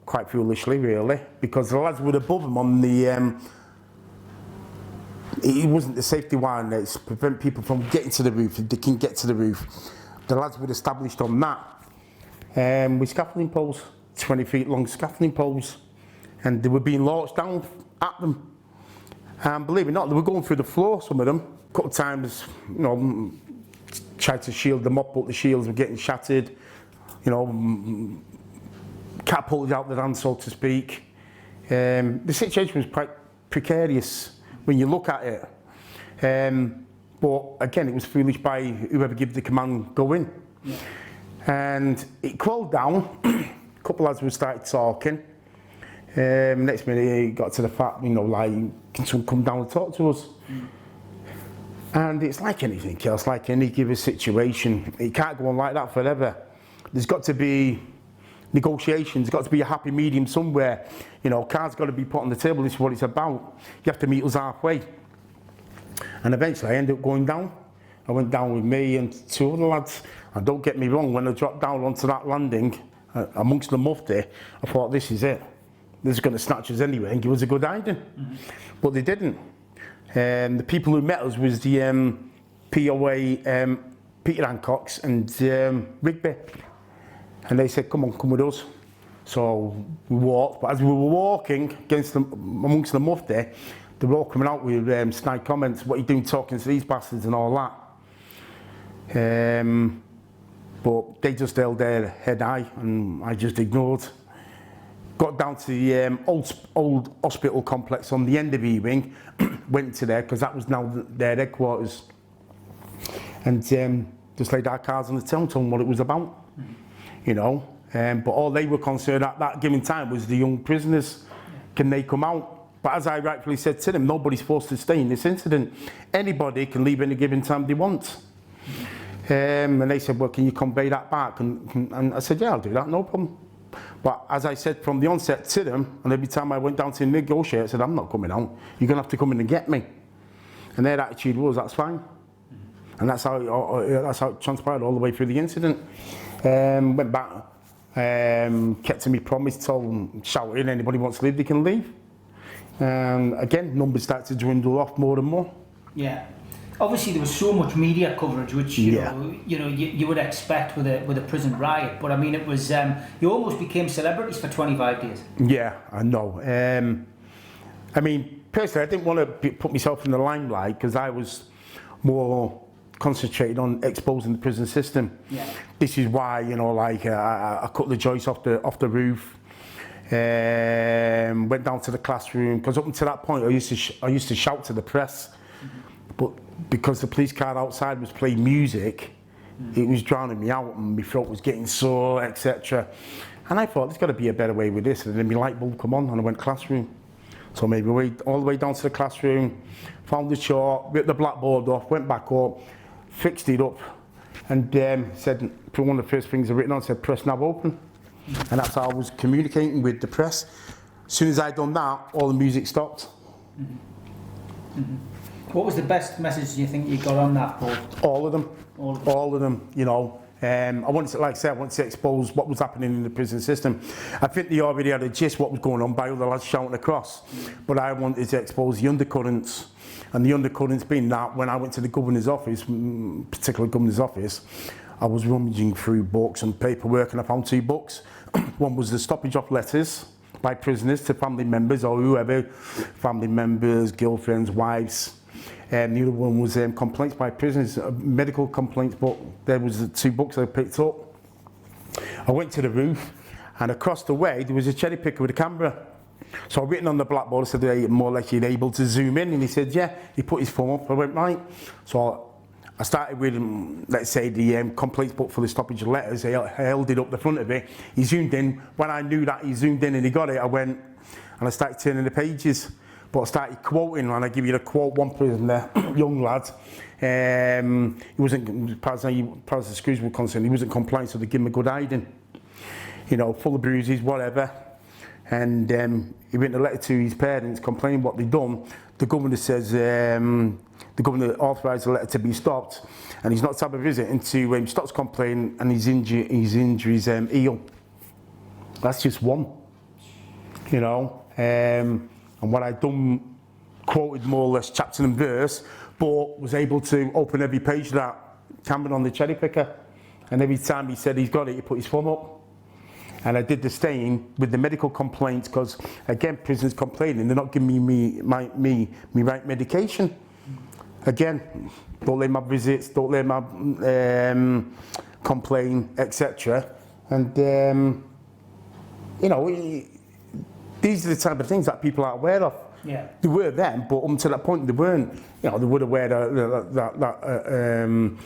Quite foolishly, really, because the lads were above them on the... it wasn't the safety wire nets to prevent people from getting to the roof, if they can get to the roof. The lads were established on that with scaffolding poles, 20 feet long scaffolding poles, and they were being launched down at them. And believe it or not, they were going through the floor, some of them. A couple of times, you know, tried to shield them up, but the shields were getting shattered. You know, catapulted out the hand, so to speak. The situation was quite precarious when you look at it. But again, it was foolish by whoever gave the command, go in. Yeah. And it cooled down. A couple of lads were started talking. Next minute, it got to the fact, you know, like, can someone come down and talk to us? And it's like anything else, like any given situation. It can't go on like that forever. There's got to be negotiations, there's got to be a happy medium somewhere. You know, cards got to be put on the table, this is what it's about. You have to meet us halfway. And eventually I ended up going down. I went down with me and two other lads. And don't get me wrong, when I dropped down onto that landing, amongst the mufti, I thought, this is it. This is going to snatch us anyway and give us a good hiding. But they didn't. The people who met us was the POA, Peter Hancock's and Rigby. And they said, come on, come with us. So we walked, but as we were walking amongst the mufti, they were all coming out with snide comments, what are you doing talking to these bastards and all that. But they just held their head high and I just ignored. Got down to the old hospital complex on the end of E-wing, went to there because that was now their headquarters, and just laid our cards on the table, told them what it was about, you know. But all they were concerned at that given time was the young prisoners. Can they come out? But as I rightfully said to them, nobody's forced to stay in this incident. Anybody can leave any given time they want. And they said, well, can you convey that back? And I said, yeah, I'll do that, no problem. But as I said from the onset to them, and every time I went down to negotiate, I said, I'm not coming out. You're going to have to come in and get me. And their attitude was, that's fine. And that's how it transpired all the way through the incident. Went back, kept to me promise, told them, shouting, anybody wants to leave, they can leave. Again, numbers started to dwindle off more and more. Yeah. Obviously, there was so much media coverage, which you would expect with a prison riot. But I mean, it was you almost became celebrities for 25 days. Yeah, I know. I mean, personally, I didn't want to put myself in the limelight because I was more concentrated on exposing the prison system. Yeah. This is why, you know, like I cut the joists off the roof. Went down to the classroom because up until that point, I used to shout to the press. But because the police car outside was playing music, it was drowning me out and my throat was getting sore, etc. And I thought, there's got to be a better way with this. And then my light bulb come on and I went classroom. So maybe all the way down to the classroom, found the chart, ripped the blackboard off, went back up, fixed it up, and said, one of the first things I written on said, press nav open. And that's how I was communicating with the press. As soon as I'd done that, all the music stopped. What was the best message you think you got on that board? All of them. All of them, you know. I wanted to, like I said, I wanted to expose what was happening in the prison system. I think they already had a gist what was going on by other lads shouting across, but I wanted to expose the undercurrents. And the undercurrents being that when I went to the governor's office, particular governor's office, I was rummaging through books and paperwork, and I found 2 books. One was the stoppage of letters by prisoners to family members or whoever, family members, girlfriends, wives. And the other one was complaints by prisoners, medical complaints, but there was the 2 books I picked up. I went to the roof, and across the way there was a cherry picker with a camera. So I'd written on the blackboard, I said, hey, more or less you're able to zoom in, and he said, yeah. He put his thumb up, I went, right. So I started with, let's say, the complaints book for the stoppage of letters. I held it up the front of it. He zoomed in. When I knew that he zoomed in and he got it, I went and I started turning the pages. But I started quoting, and I give you the quote, one prisoner, young lad, he wasn't, as far as the screws were concerned, he wasn't compliant, so they give him a good hiding. You know, full of bruises, whatever. And he wrote a letter to his parents complaining what they'd done. The governor says, the governor authorised the letter to be stopped, and he's not to have a visit until he stops complaining and his injuries heal. That's just one, you know. And what I'd done, quoted more or less chapter and verse, but was able to open every page of that camera on the cherry picker. And every time he said he's got it, he put his thumb up. And I did the same with the medical complaints, because again, prisoners complaining, they're not giving me right medication. Again, don't let my visits, don't let my complain, etc. And you know, these are the type of things that people are aware of. Yeah. They were then, but up to that point they weren't. You know, they were aware that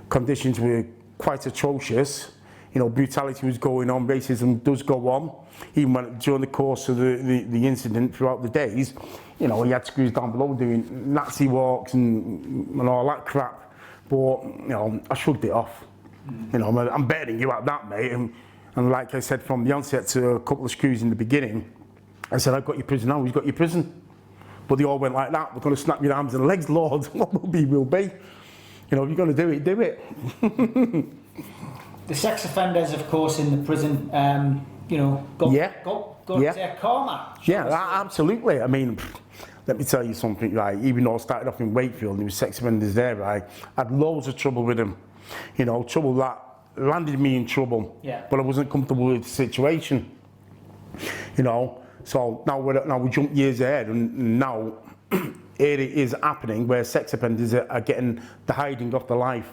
conditions were quite atrocious. You know, brutality was going on, racism does go on. Even when, during the course of the incident throughout the days, you know, he had screws down below doing Nazi walks and all that crap. But, you know, I shrugged it off. You know, I'm betting you at that, mate. And like I said from the onset to a couple of screws in the beginning, I said, I've got your prison now, he's got your prison. But they all went like that, we're going to snap your arms and legs, Lord. What will be, will be. You know, if you're going to do it, do it. The sex offenders, of course, in the prison, you know, got their karma. Yeah, absolutely. I mean, let me tell you something, right? Even though I started off in Wakefield, there was sex offenders there, right? I had loads of trouble with them. You know, trouble that landed me in trouble. Yeah. But I wasn't comfortable with the situation. You know, so now we jump years ahead, and now it is happening where sex offenders are getting the hiding of the life.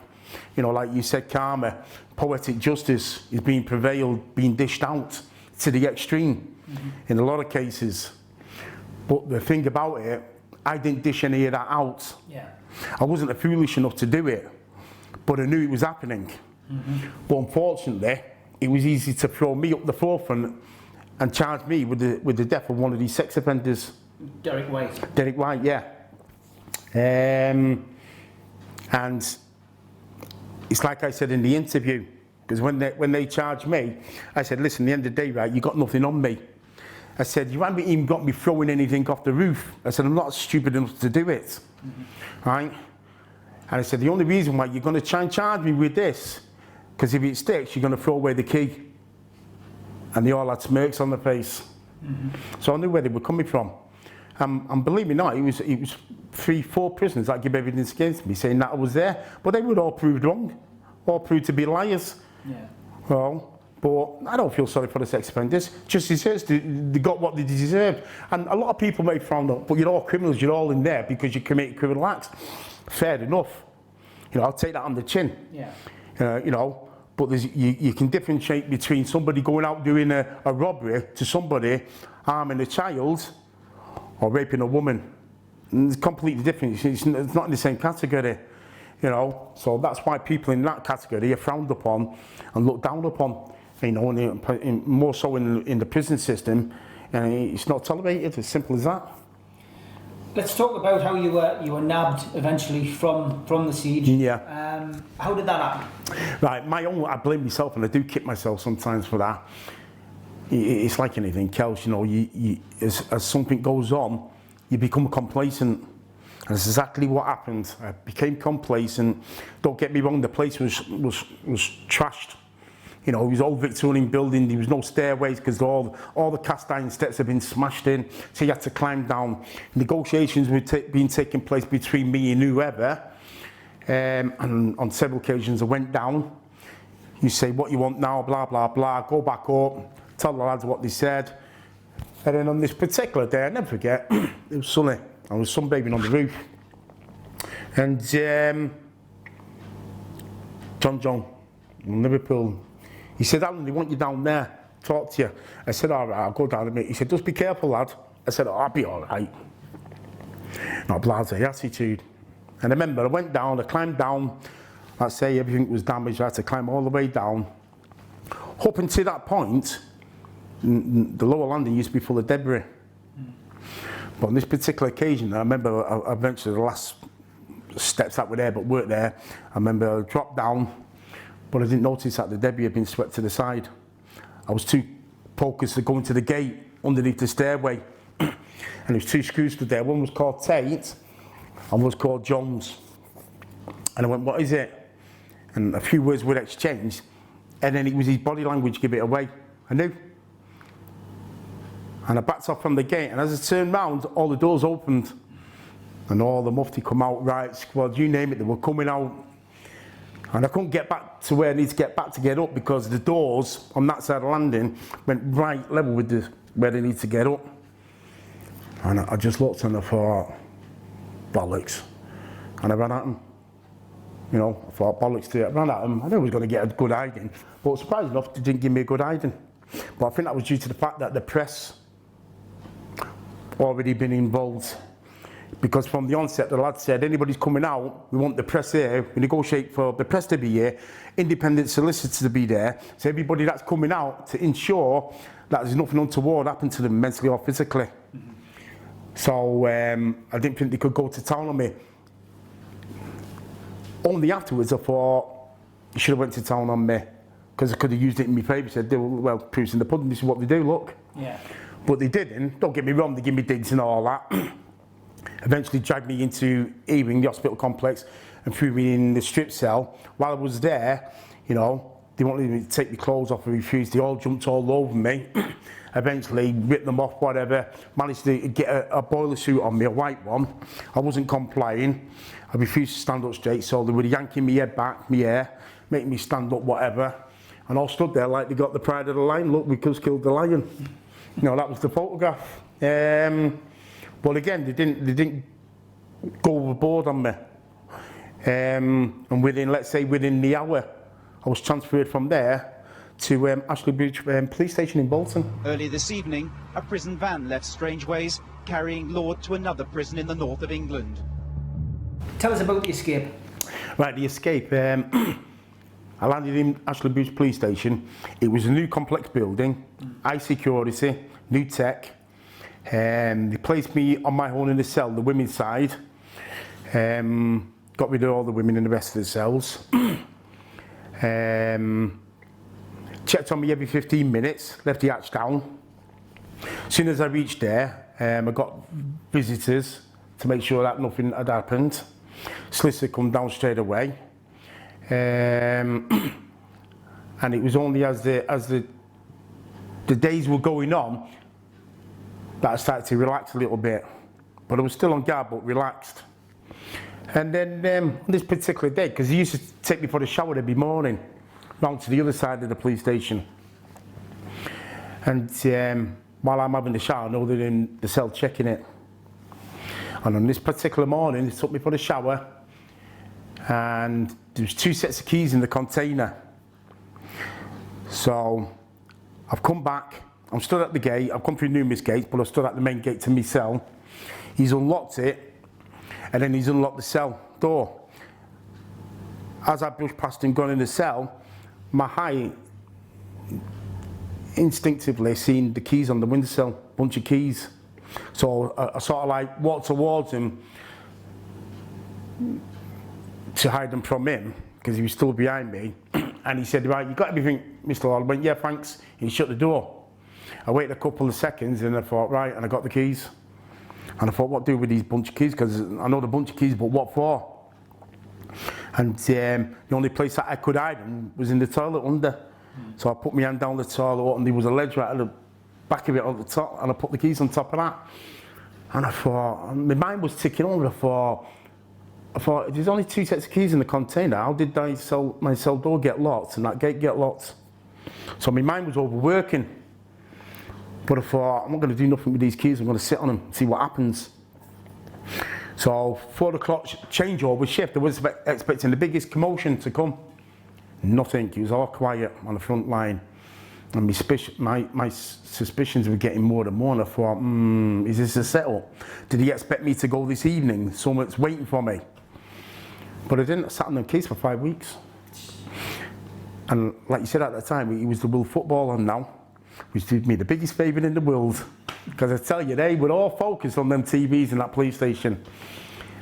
You know, like you said, karma, poetic justice is being prevailed, being dished out to the extreme in a lot of cases. But the thing about it, I didn't dish any of that out. Yeah. I wasn't foolish enough to do it, but I knew it was happening. But unfortunately, it was easy to throw me up the forefront and charge me with the death of one of these sex offenders. Derek White. Derek White, yeah. And it's like I said in the interview, because when they charged me, I said, listen, at the end of the day, right, you got nothing on me. I said, you haven't even got me throwing anything off the roof. I said, I'm not stupid enough to do it. Right? And I said, the only reason why you're going to try and charge me with this, because if it sticks, you're going to throw away the key. And they all had smirks on their face. So I knew where they were coming from. And believe me not, it was 3-4 prisoners that gave evidence against me, saying that I was there, but they were all proved wrong, all proved to be liars. Yeah. Well, but I don't feel sorry for the sex offenders. Just deserves they got what they deserved. And a lot of people may frown up, but you're all criminals, you're all in there because you commit criminal acts. Fair enough. You know, I'll take that on the chin. Yeah. You know, but you can differentiate between somebody going out doing a robbery to somebody harming a child or raping a woman. And it's completely different. It's not in the same category, you know. So that's why people in that category are frowned upon and looked down upon, you know, more so in the prison system. And it's not tolerated, as simple as that. let's talk about how you were nabbed eventually from the siege. Yeah. How did that happen? Right, I blame myself, and I do kick myself sometimes for that. It's like anything else, you know. As something goes on, you become complacent. And that's exactly what happened. I became complacent. Don't get me wrong, the place was trashed. You know, it was old Victorian building. There was no stairways because all the cast iron steps had been smashed in. So you had to climb down. Negotiations were being taking place between me and whoever. And on several occasions I went down. You say what you want now, blah, blah, blah. Go back up, tell the lads what they said. And then on this particular day, I'll never forget, it was sunny. I was sunbathing on the roof. And John, from Liverpool, he said, Alan, they want you down there, talk to you. I said, all right, I'll go down a bit. He said, just be careful, lad. I said, oh, I'll be all right. Not blasé attitude. And I remember I went down, I climbed down. Let's say everything was damaged, I had to climb all the way down. Up until that point, the lower landing used to be full of debris. But on this particular occasion, I remember eventually the last steps that were there but weren't there. I remember I dropped down, but I didn't notice that the debris had been swept to the side. I was too focused on going to the gate underneath the stairway. And there was two screws stood there. One was called Tate and one was called Jones. And I went, what is it? And a few words were exchanged. And then it was his body language give it away. I knew. And I backed off from the gate, and as I turned round, all the doors opened. And all the mufti come out, right, squad, you name it, they were coming out. And I couldn't get back to where I need to get back to get up because the doors on that side of the landing went right level with where they need to get up. And I just looked and I thought, bollocks. And I ran at him. You know, I thought, bollocks to it. I ran at him. I knew I was going to get a good hiding. But surprisingly enough, they didn't give me a good hiding. But I think that was due to the fact that the press already been involved. Because from the onset, the lad said, anybody's coming out, we want the press here, we negotiate for the press to be here, independent solicitors to be there, so everybody that's coming out to ensure that there's nothing untoward happen to them mentally or physically. Mm-hmm. So I didn't think they could go to town on me. Only afterwards I thought, you should have went to town on me, because I could have used it in my favour. Said, well, proofs in the pudding, this is what they do, look. Yeah. But they didn't, don't get me wrong, they give me digs and all that. Eventually dragged me into Ewing, the hospital complex, and threw me in the strip cell. While I was there, you know, they wanted me to take my clothes off and refused. They all jumped all over me. Eventually ripped them off, whatever. Managed to get a boiler suit on me, a white one. I wasn't complying. I refused to stand up straight, so they were yanking my head back, my hair, making me stand up, whatever. And all stood there like they got the pride of the lion. Look, we just killed the lion. You know, that was the photograph. But again, they didn't go overboard on me. And within, let's say, within the hour, I was transferred from there to Ashley Bridge police station in Bolton. Earlier this evening, a prison van left Strangeways, carrying Lord to another prison in the north of England. Tell us about the escape. Right, the escape. I landed in Ashley Bridge police station. It was a new complex building, high security, new tech. They placed me on my own in the cell, the women's side. Got rid of all the women in the rest of the cells. Checked on me every 15 minutes, left the hatch down. As soon as I reached there, I got visitors to make sure that nothing had happened. Solicitor come down straight away. And it was only as the days were going on that I started to relax a little bit. But I was still on guard, but relaxed. And then on this particular day, because he used to take me for a shower every morning, round to the other side of the police station. And while I'm having the shower, I know they're in the cell checking it. And on this particular morning, they took me for a shower, and there was 2 sets of keys in the container. So I've come back, I'm stood at the gate, I've come through numerous gates, but I stood at the main gate to my cell. He's unlocked it, and then he's unlocked the cell door. As I brushed past him going in the cell, my eye instinctively seen the keys on the windowsill, bunch of keys. So I sort of like walked towards him to hide them from him, because he was still behind me. And he said, right, you got everything, Mr. Lord? I went, yeah, thanks. And he shut the door. I waited a couple of seconds and I thought, right, and I got the keys. And I thought, what do with these bunch of keys? Because I know the bunch of keys, but what for? And the only place that I could hide them was in the toilet under. So I put my hand down the toilet and there was a ledge right at the back of it on the top, and I put the keys on top of that. And I thought, my mind was ticking over. I thought, there's only 2 sets of keys in the container. How did my cell door get locked and that gate get locked? So my mind was overworking. But I thought, I'm not going to do nothing with these keys. I'm going to sit on them, see what happens. So 4 o'clock changeover shift, I was expecting the biggest commotion to come. Nothing. It was all quiet on the front line. And my suspicions were getting more and more. And I thought, is this a setup? Did he expect me to go this evening? Someone's waiting for me. But I didn't. I sat on the case for 5 weeks. And like you said at the time, he was the world footballer now, which did me the biggest favour in the world. Because I tell you, they were all focused on them TVs in that police station.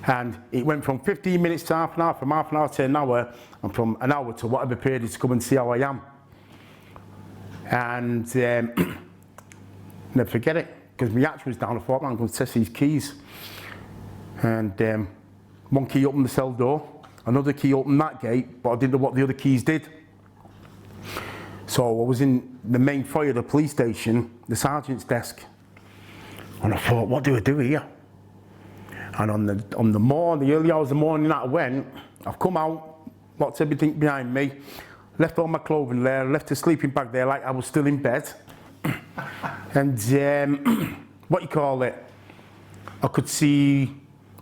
And it went from 15 minutes to half an hour, from half an hour to an hour, and from an hour to whatever period to come and see how I am. And never forget it, because my hatch was down. I thought, man, I'm going to test these keys. And one key opened the cell door, another key opened that gate, but I didn't know what the other keys did. So I was in the main foyer of the police station, the sergeant's desk. And I thought, what do I do here? And on the early hours of the morning that I went, I've come out, locked everything behind me, left all my clothing there, left the sleeping bag there like I was still in bed. And what you call it, I could see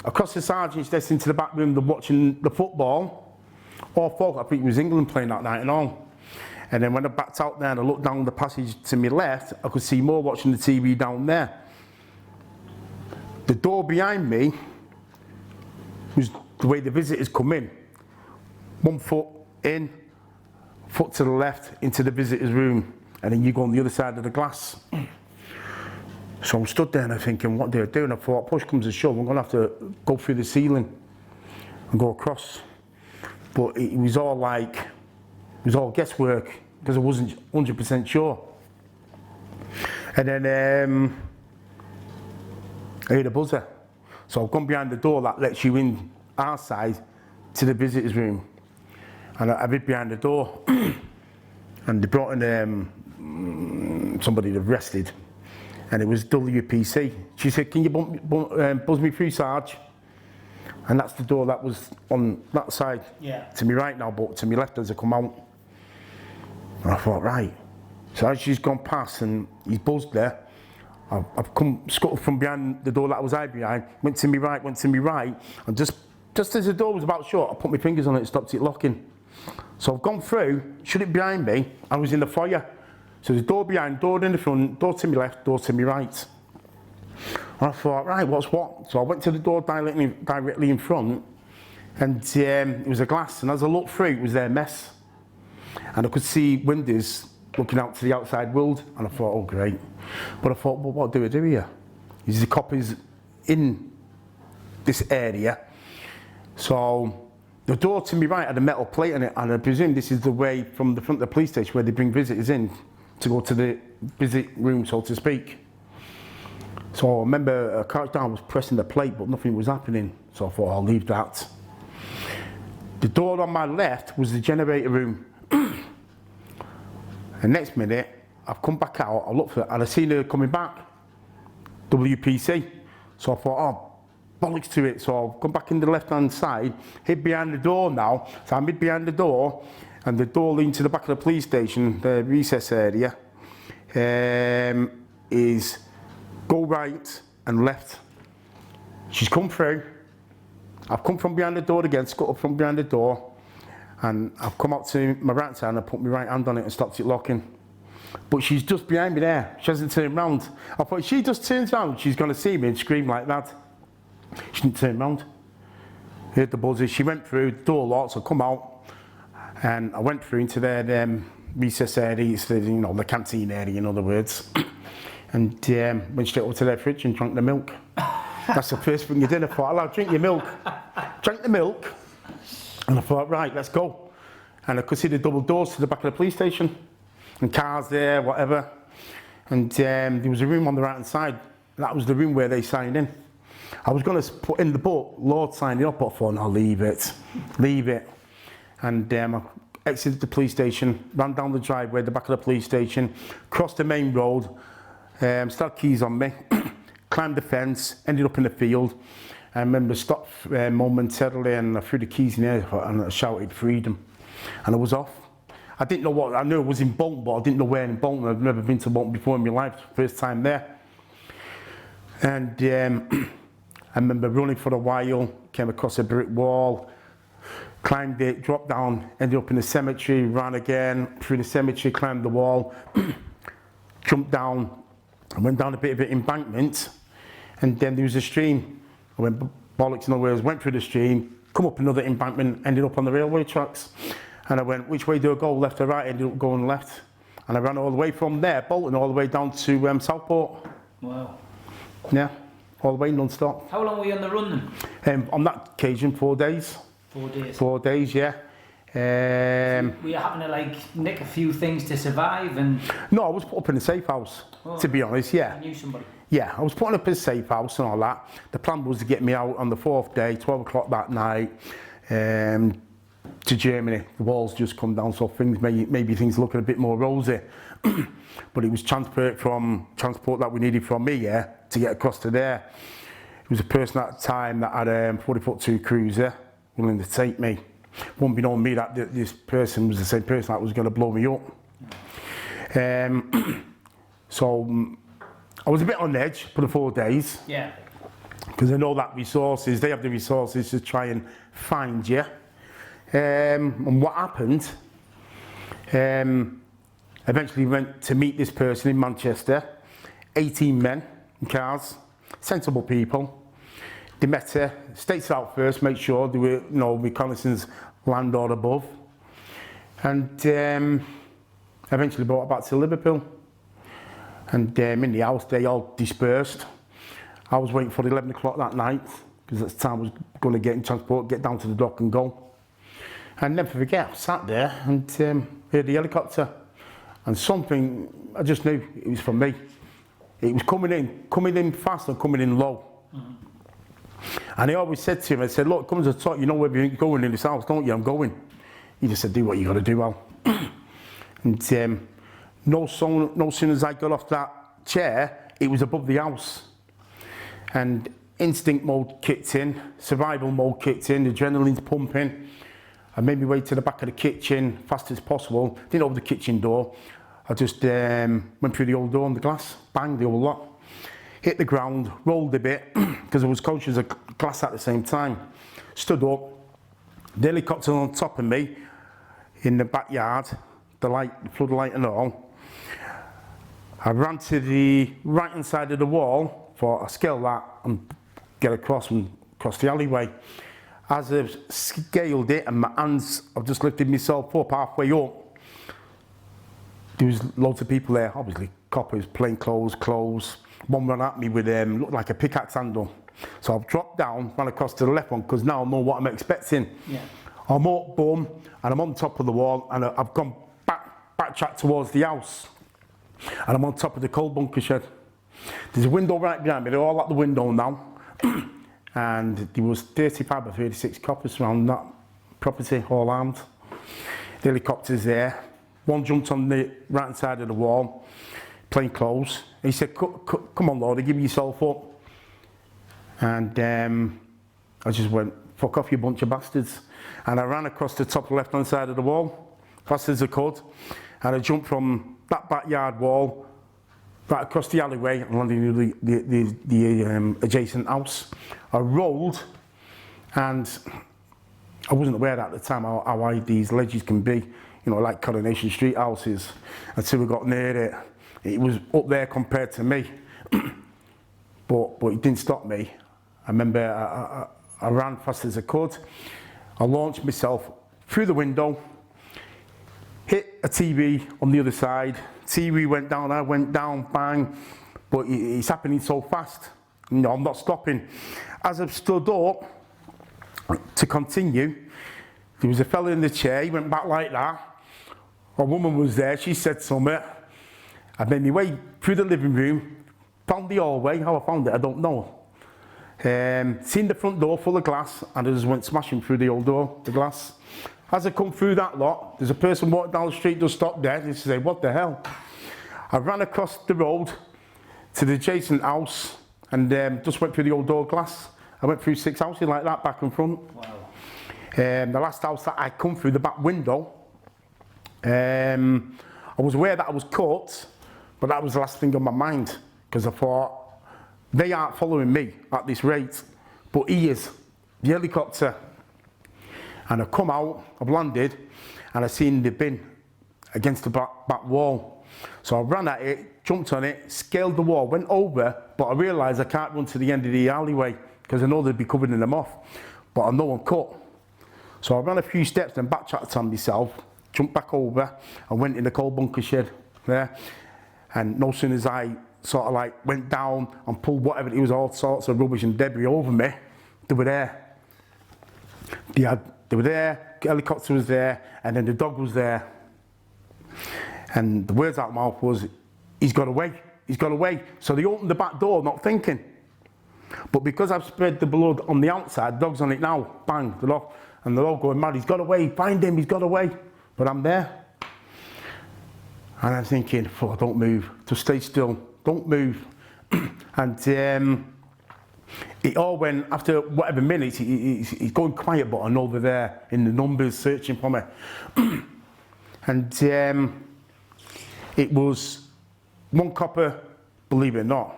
across the sergeant's desk into the back room, they're watching the football. All folk, I think it was England playing that night and all. And then when I backed out there and I looked down the passage to my left, I could see more watching the TV down there. The door behind me was the way the visitors come in. 1 foot in, foot to the left into the visitor's room, and then you go on the other side of the glass. So I'm stood there and I'm thinking, what do I do? And I thought, push comes to shove, I'm going to have to go through the ceiling and go across. But it was all like, it was all guesswork, because I wasn't 100% sure. And then I heard a buzzer. So I've gone behind the door that lets you in our side to the visitor's room. And I hid behind the door. And they brought in somebody they've arrested. And it was WPC. She said, can you buzz me through, Sarge? And that's the door that was on that side. Yeah. To me right now, but to me left as I come out. And I thought, right. So as she's gone past and he's buzzed there, I've come scuttled from behind the door that I was hiding behind, went to me right, and just as the door was about shut, I put my fingers on it and stopped it locking. So I've gone through, shut it behind me, I was in the foyer. So there's a door behind, door in the front, door to my left, door to my right. And I thought, right, what's what? So I went to the door directly in front, and it was a glass, and as I looked through, it was their mess. And I could see windows looking out to the outside world, and I thought, oh great. But I thought, well, what do I do here? Is the coppers in this area? So the door to me right had a metal plate on it, and I presume this is the way from the front of the police station where they bring visitors in to go to the visit room, so to speak. So I remember a crouch down was pressing the plate, but nothing was happening. So I thought, I'll leave that. The door on my left was the generator room. The next minute, I've come back out, I looked for it, and I seen her coming back, WPC. So I thought, oh, bollocks to it. So I've come back in the left-hand side, hid behind the door now. So I'm hid behind the door, and the door leading to the back of the police station, the recess area, is go right and left. She's come through. I've come from behind the door again, scuttled from behind the door, and I've come up to my right side and I put my right hand on it and stopped it locking. But she's just behind me there. She hasn't turned round. I thought, if she just turns round, she's going to see me and scream like that. She didn't turn round. Heard the buzzers. She went through, the door locked, so I come out, and I went through into their recess area, the canteen area, in other words. and went straight over to their fridge and drank the milk. That's the first thing you did. I thought, I'll drink your milk. Drank the milk, and I thought, right, let's go. And I could see the double doors to the back of the police station, and cars there, whatever. And there was a room on the right hand side. That was the room where they signed in. I was going to put in the book, Lord signing up, but I thought, no, leave it. And I exited the police station, ran down the driveway, the back of the police station, crossed the main road, still had keys on me, climbed the fence, ended up in the field. I remember stopped momentarily and I threw the keys in the air and I shouted freedom. And I was off. I didn't know what, I knew it was in Bolton, but I didn't know where in Bolton. I'd never been to Bolton before in my life, first time there. And I remember running for a while, came across a brick wall, climbed it, dropped down, ended up in the cemetery, ran again, through the cemetery, climbed the wall, jumped down, I went down a bit of an embankment, and then there was a stream. I went bollocks nowhere, went through the stream, come up another embankment, ended up on the railway tracks. And I went, which way do I go, left or right? Ended up going left. And I ran all the way from there, Bolton, all the way down to Southport. Wow. Yeah, all the way non-stop. How long were you on the run then? On that occasion, 4 days. 4 days. 4 days, yeah. Were you having to like nick a few things to survive? And No, I was put up in a safe house, to be honest, yeah. You knew somebody? Yeah, I was putting up in a safe house and all that. The plan was to get me out on the 4th day, 12 o'clock that night, to Germany. The walls just come down, so things maybe things looking a bit more rosy. But it was transport that we needed from me, yeah, to get across to there. It was a person at the time that had a 40-foot-2 cruiser willing to take me. Wouldn't be knowing me that this person was the same person that was going to blow me up. So I was a bit on edge for the 4 days. Yeah. Because I know that they have the resources to try and find you. And what happened, eventually went to meet this person in Manchester, 18 men in cars, sensible people. They met her, staked out first, make sure they were, reconnaissance land or above. And eventually brought her back to Liverpool. And in the house, they all dispersed. I was waiting for 11 o'clock that night, because at the time I was going to get in transport, get down to the dock and go. And never forget, I sat there and heard the helicopter. And something, I just knew it was for me. It was coming in fast and coming in low. Mm-hmm. And I always said to him, I said, look, come to the top, you know where we're going in this house, don't you? I'm going. He just said, do what you got to do, Al. And no sooner as I got off that chair, it was above the house. And instinct mode kicked in, survival mode kicked in, adrenaline's pumping. I made my way to the back of the kitchen, fast as possible. Didn't open the kitchen door. I just went through the old door on the glass, banged the old lot. Hit the ground, rolled a bit, because I was conscious of glass at the same time. Stood up, the helicopter on top of me, in the backyard, the light, the floodlight and all. I ran to the right hand side of the wall, for I scale that and get across the alleyway. As I've scaled it and my hands, I've just lifted myself up halfway up. There was loads of people there, obviously coppers, plain clothes. One ran at me with looked like a pickaxe handle. So I've dropped down, ran across to the left one because now I know what I'm expecting. Yeah. I'm up, boom, and I'm on top of the wall, and I've gone backtrack towards the house, and I'm on top of the coal bunker shed. There's a window right behind me. They're all at the window now. And there was 35 or 36 coppers around that property, all armed. The helicopter's there. One jumped on the right hand side of the wall, plain clothes. He said, come on, Lord, give yourself up. And I just went, fuck off, you bunch of bastards. And I ran across the top left hand side of the wall, fast as I could. And I jumped from that backyard wall right across the alleyway and landed in the adjacent house. I rolled, and I wasn't aware at the time how high these ledges can be, like Coronation Street houses. Until we got near it, it was up there compared to me. but it didn't stop me. I remember I ran fast as I could. I launched myself through the window, hit a TV on the other side. TV went down, I went down, bang. but it's happening so fast. You know, I'm not stopping. As I've stood up to continue, there was a fella in the chair, he went back like that. A woman was there, she said something. I made my way through the living room, found the hallway, how I found it, I don't know. Seen the front door full of glass, and I just went smashing through the old door, the glass. As I come through that lot, there's a person walking down the street, just stopped there, and said, what the hell? I ran across the road to the adjacent house, and just went through the old door glass. I went through 6 houses like that, back and front. Wow. The last house that I come through the back window, I was aware that I was caught, but that was the last thing on my mind, because I thought, they aren't following me at this rate, but he is, the helicopter. And I come out, I've landed, and I seen the bin against the back wall. So I ran at it, jumped on it, scaled the wall, went over, but I realised I can't run to the end of the alleyway, because I know they'd be covering them off, but I know I'm cut. So I ran a few steps and backtracked on myself, jumped back over, and went in the coal bunker shed there. And no sooner as I sort of like went down and pulled whatever, it was all sorts of rubbish and debris over me, they were there. They were there, the helicopter was there, and then the dog was there. And the words out of my mouth was, he's got away, he's got away. So they opened the back door, not thinking. But because I've spread the blood on the outside, dog's on it now, bang, they're off. And they're all going mad, he's got away, find him, he's got away. But I'm there. And I'm thinking, oh, don't move, just stay still, don't move. And it all went, after whatever minutes, it's going quiet, but I know they're there in the numbers searching for me. And it was one copper, believe it or not,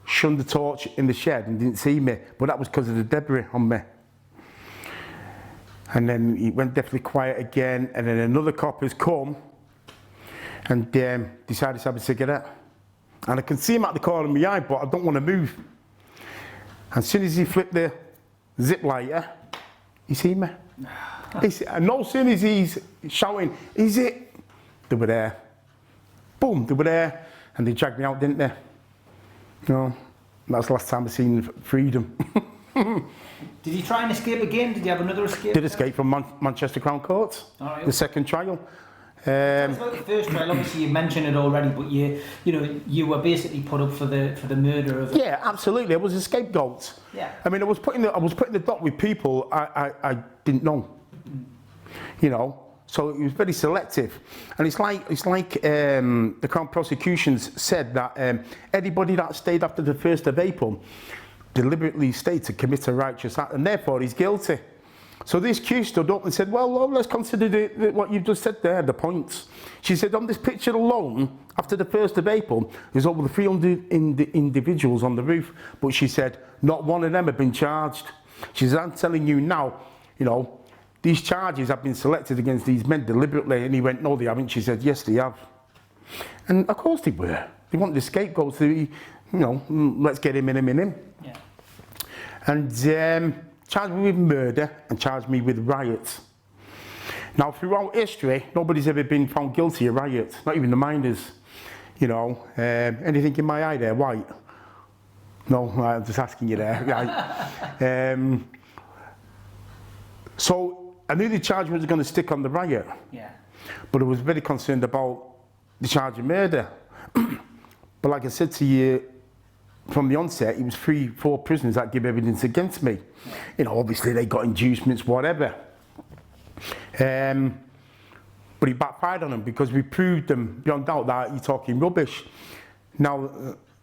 shunned the torch in the shed and didn't see me, but that was because of the debris on me. And then it went definitely quiet again, and then another copper's come and decided to have a cigarette. And I can see him at the corner of my eye, but I don't want to move. And as soon as he flipped the zip lighter, he seen me. And no sooner as he's shouting, is it? They were there. Boom, they were there. And they dragged me out, didn't they? You know, that's the last time I seen freedom. Did you try and escape again? Did you have another escape? Did escape from Manchester Crown Court, right. The second trial. It's about the first trial. Obviously, you mentioned it already, but you were basically put up for the murder of. Yeah, absolutely. I was a scapegoat. Yeah. I mean, I was putting the dot with people I didn't know. You know, so it was very selective, and it's like the Crown prosecutions said that anybody that stayed after the 1st of April deliberately stayed to commit a righteous act, and therefore he's guilty. So this Q stood up and said, well, let's consider what you've just said there, the points. She said, on this picture alone, after the 1st of April, there's over 300 individuals on the roof. But she said, not one of them have been charged. She said, I'm telling you now, you know, these charges have been selected against these men deliberately. And he went, no, they haven't. She said, yes, they have. And of course they were. They wanted the scapegoats to, you know, let's get him in, him in him. Yeah. And charged me with murder and charged me with riot. Now, throughout history, nobody's ever been found guilty of riot, not even the minders. You know, anything in my eye there, white? No, I'm just asking you there. Right. So I knew the charge was going to stick on the riot. Yeah. But I was very concerned about the charge of murder. But like I said to you, from the onset, it was 3-4 prisoners that give evidence against me. Yeah. You know, obviously they got inducements, whatever. But it backfired on them because we proved them beyond doubt that you're talking rubbish. Now,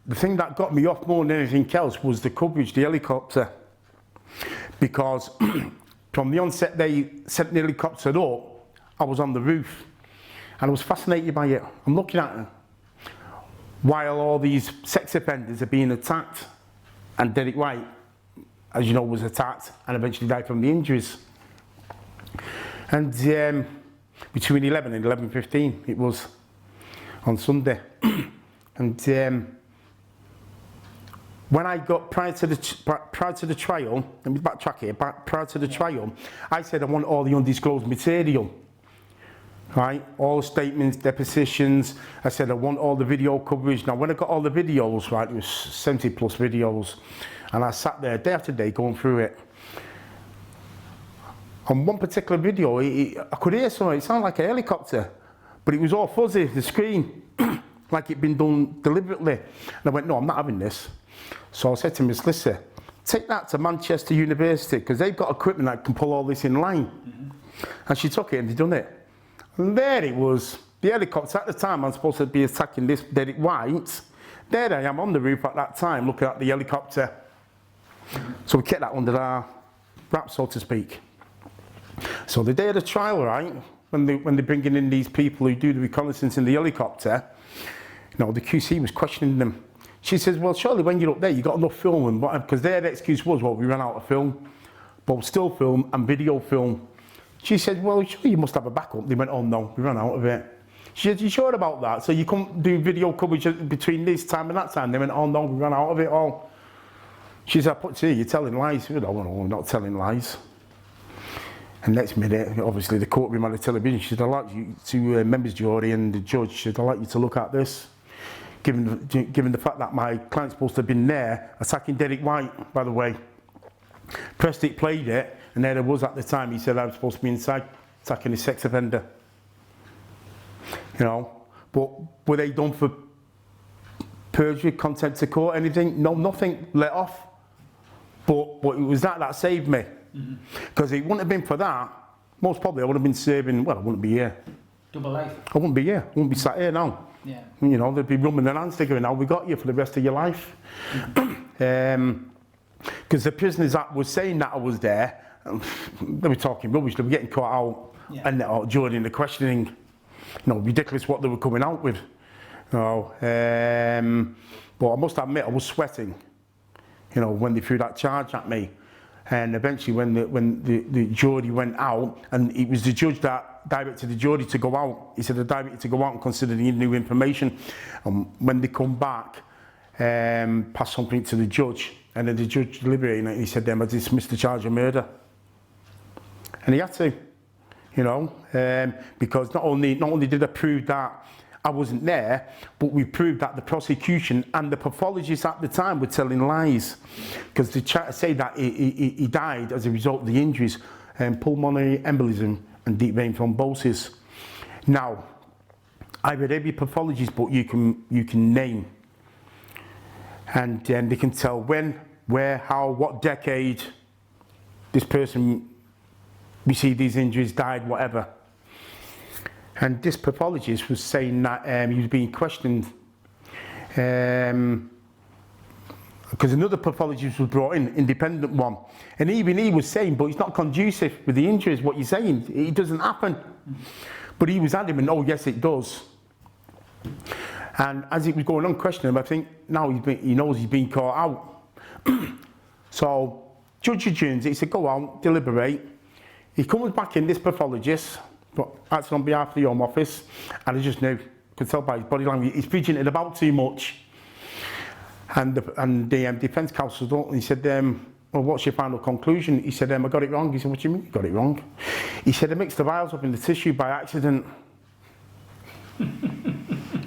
the thing that got me off more than anything else was the coverage, the helicopter. Because from the onset they sent the helicopter up, I was on the roof. And I was fascinated by it. I'm looking at them. While all these sex offenders are being attacked, and Derek White, as you know, was attacked and eventually died from the injuries. And between 11 and 11:15, it was on Sunday. And when I got prior to the trial, let me backtrack here. Prior to the trial, I said I want all the undisclosed material right? All the statements, depositions. I said I want all the video coverage. Now when I got all the videos, right, it was 70 plus videos, and I sat there day after day going through it. On one particular video, I could hear something, it sounded like a helicopter, but it was all fuzzy, the screen, like it'd been done deliberately. And I went, no, I'm not having this. So I said to Miss Lissa, take that to Manchester University, because they've got equipment that can pull all this in line. And she took it and they done it. And there it was, the helicopter. At the time I'm supposed to be attacking this Derek White. There I am on the roof at that time looking at the helicopter. So we kept that under our wrap, so to speak. So the day of the trial, right, when they're bringing in these people who do the reconnaissance in the helicopter, you know, the QC was questioning them. She says, well, surely when you're up there, you got enough film and whatever, because their excuse was, well, we ran out of film, both still film and video film. She said, well, sure, you must have a backup. They went, oh no, we ran out of it. She said, you sure about that? So you can't do video coverage between this time and that time? They went, oh no, we ran out of it all. She said, I put to you, you're telling lies. No, I'm not telling lies. And next minute, obviously the courtroom had a television. She said, I'd like you to, members jury and the judge, she said, I'd like you to look at this. Given the fact that my client's supposed to have been there, attacking Derek White, by the way. Pressed it, played it, and there it was at the time. He said I was supposed to be inside, attacking a sex offender. You know, but were they done for perjury, contempt to court, anything? No, nothing, let off. But it was that saved me. Because it wouldn't have been for that, most probably I would have been serving, well, I wouldn't be here. Double life. I wouldn't be here. I wouldn't be sat here now. Yeah. You know, they'd be rubbing their hands together now, we got you for the rest of your life. Because the prisoners that was saying that I was there, they were talking rubbish, they were getting caught out, and during the questioning, you know, ridiculous what they were coming out with. You know, but I must admit, I was sweating, you know, when they threw that charge at me. And eventually when the jury went out, and it was the judge that directed the jury to go out, he said I directed to go out and consider the new information. And when they come back, pass something to the judge, and then the judge deliberated and he said I dismissed the charge of murder. And he had to, you know, because not only did I prove that I wasn't there, but we proved that the prosecution and the pathologists at the time were telling lies, because they tried to say that he died as a result of the injuries, pulmonary embolism and deep vein thrombosis. Now, I read every pathologist book you can name, and they can tell when, where, how, what decade this person received these injuries, died, whatever. And this pathologist was saying that he was being questioned because another pathologist was brought in, independent one, and even he was saying, but it's not conducive with the injuries, what you're saying, it doesn't happen. But he was adamant, oh yes it does. And as it was going on questioning him, I think now he knows he's been caught out. So judge adjourns it, he said go out, deliberate. He comes back in, this pathologist, but acting on behalf of the Home Office, and I just knew, could tell by his body language, he's fidgeting about too much. And the defence counsel, he said, well, what's your final conclusion? He said, I got it wrong. He said, what do you mean you got it wrong? He said, I mixed the vials up in the tissue by accident.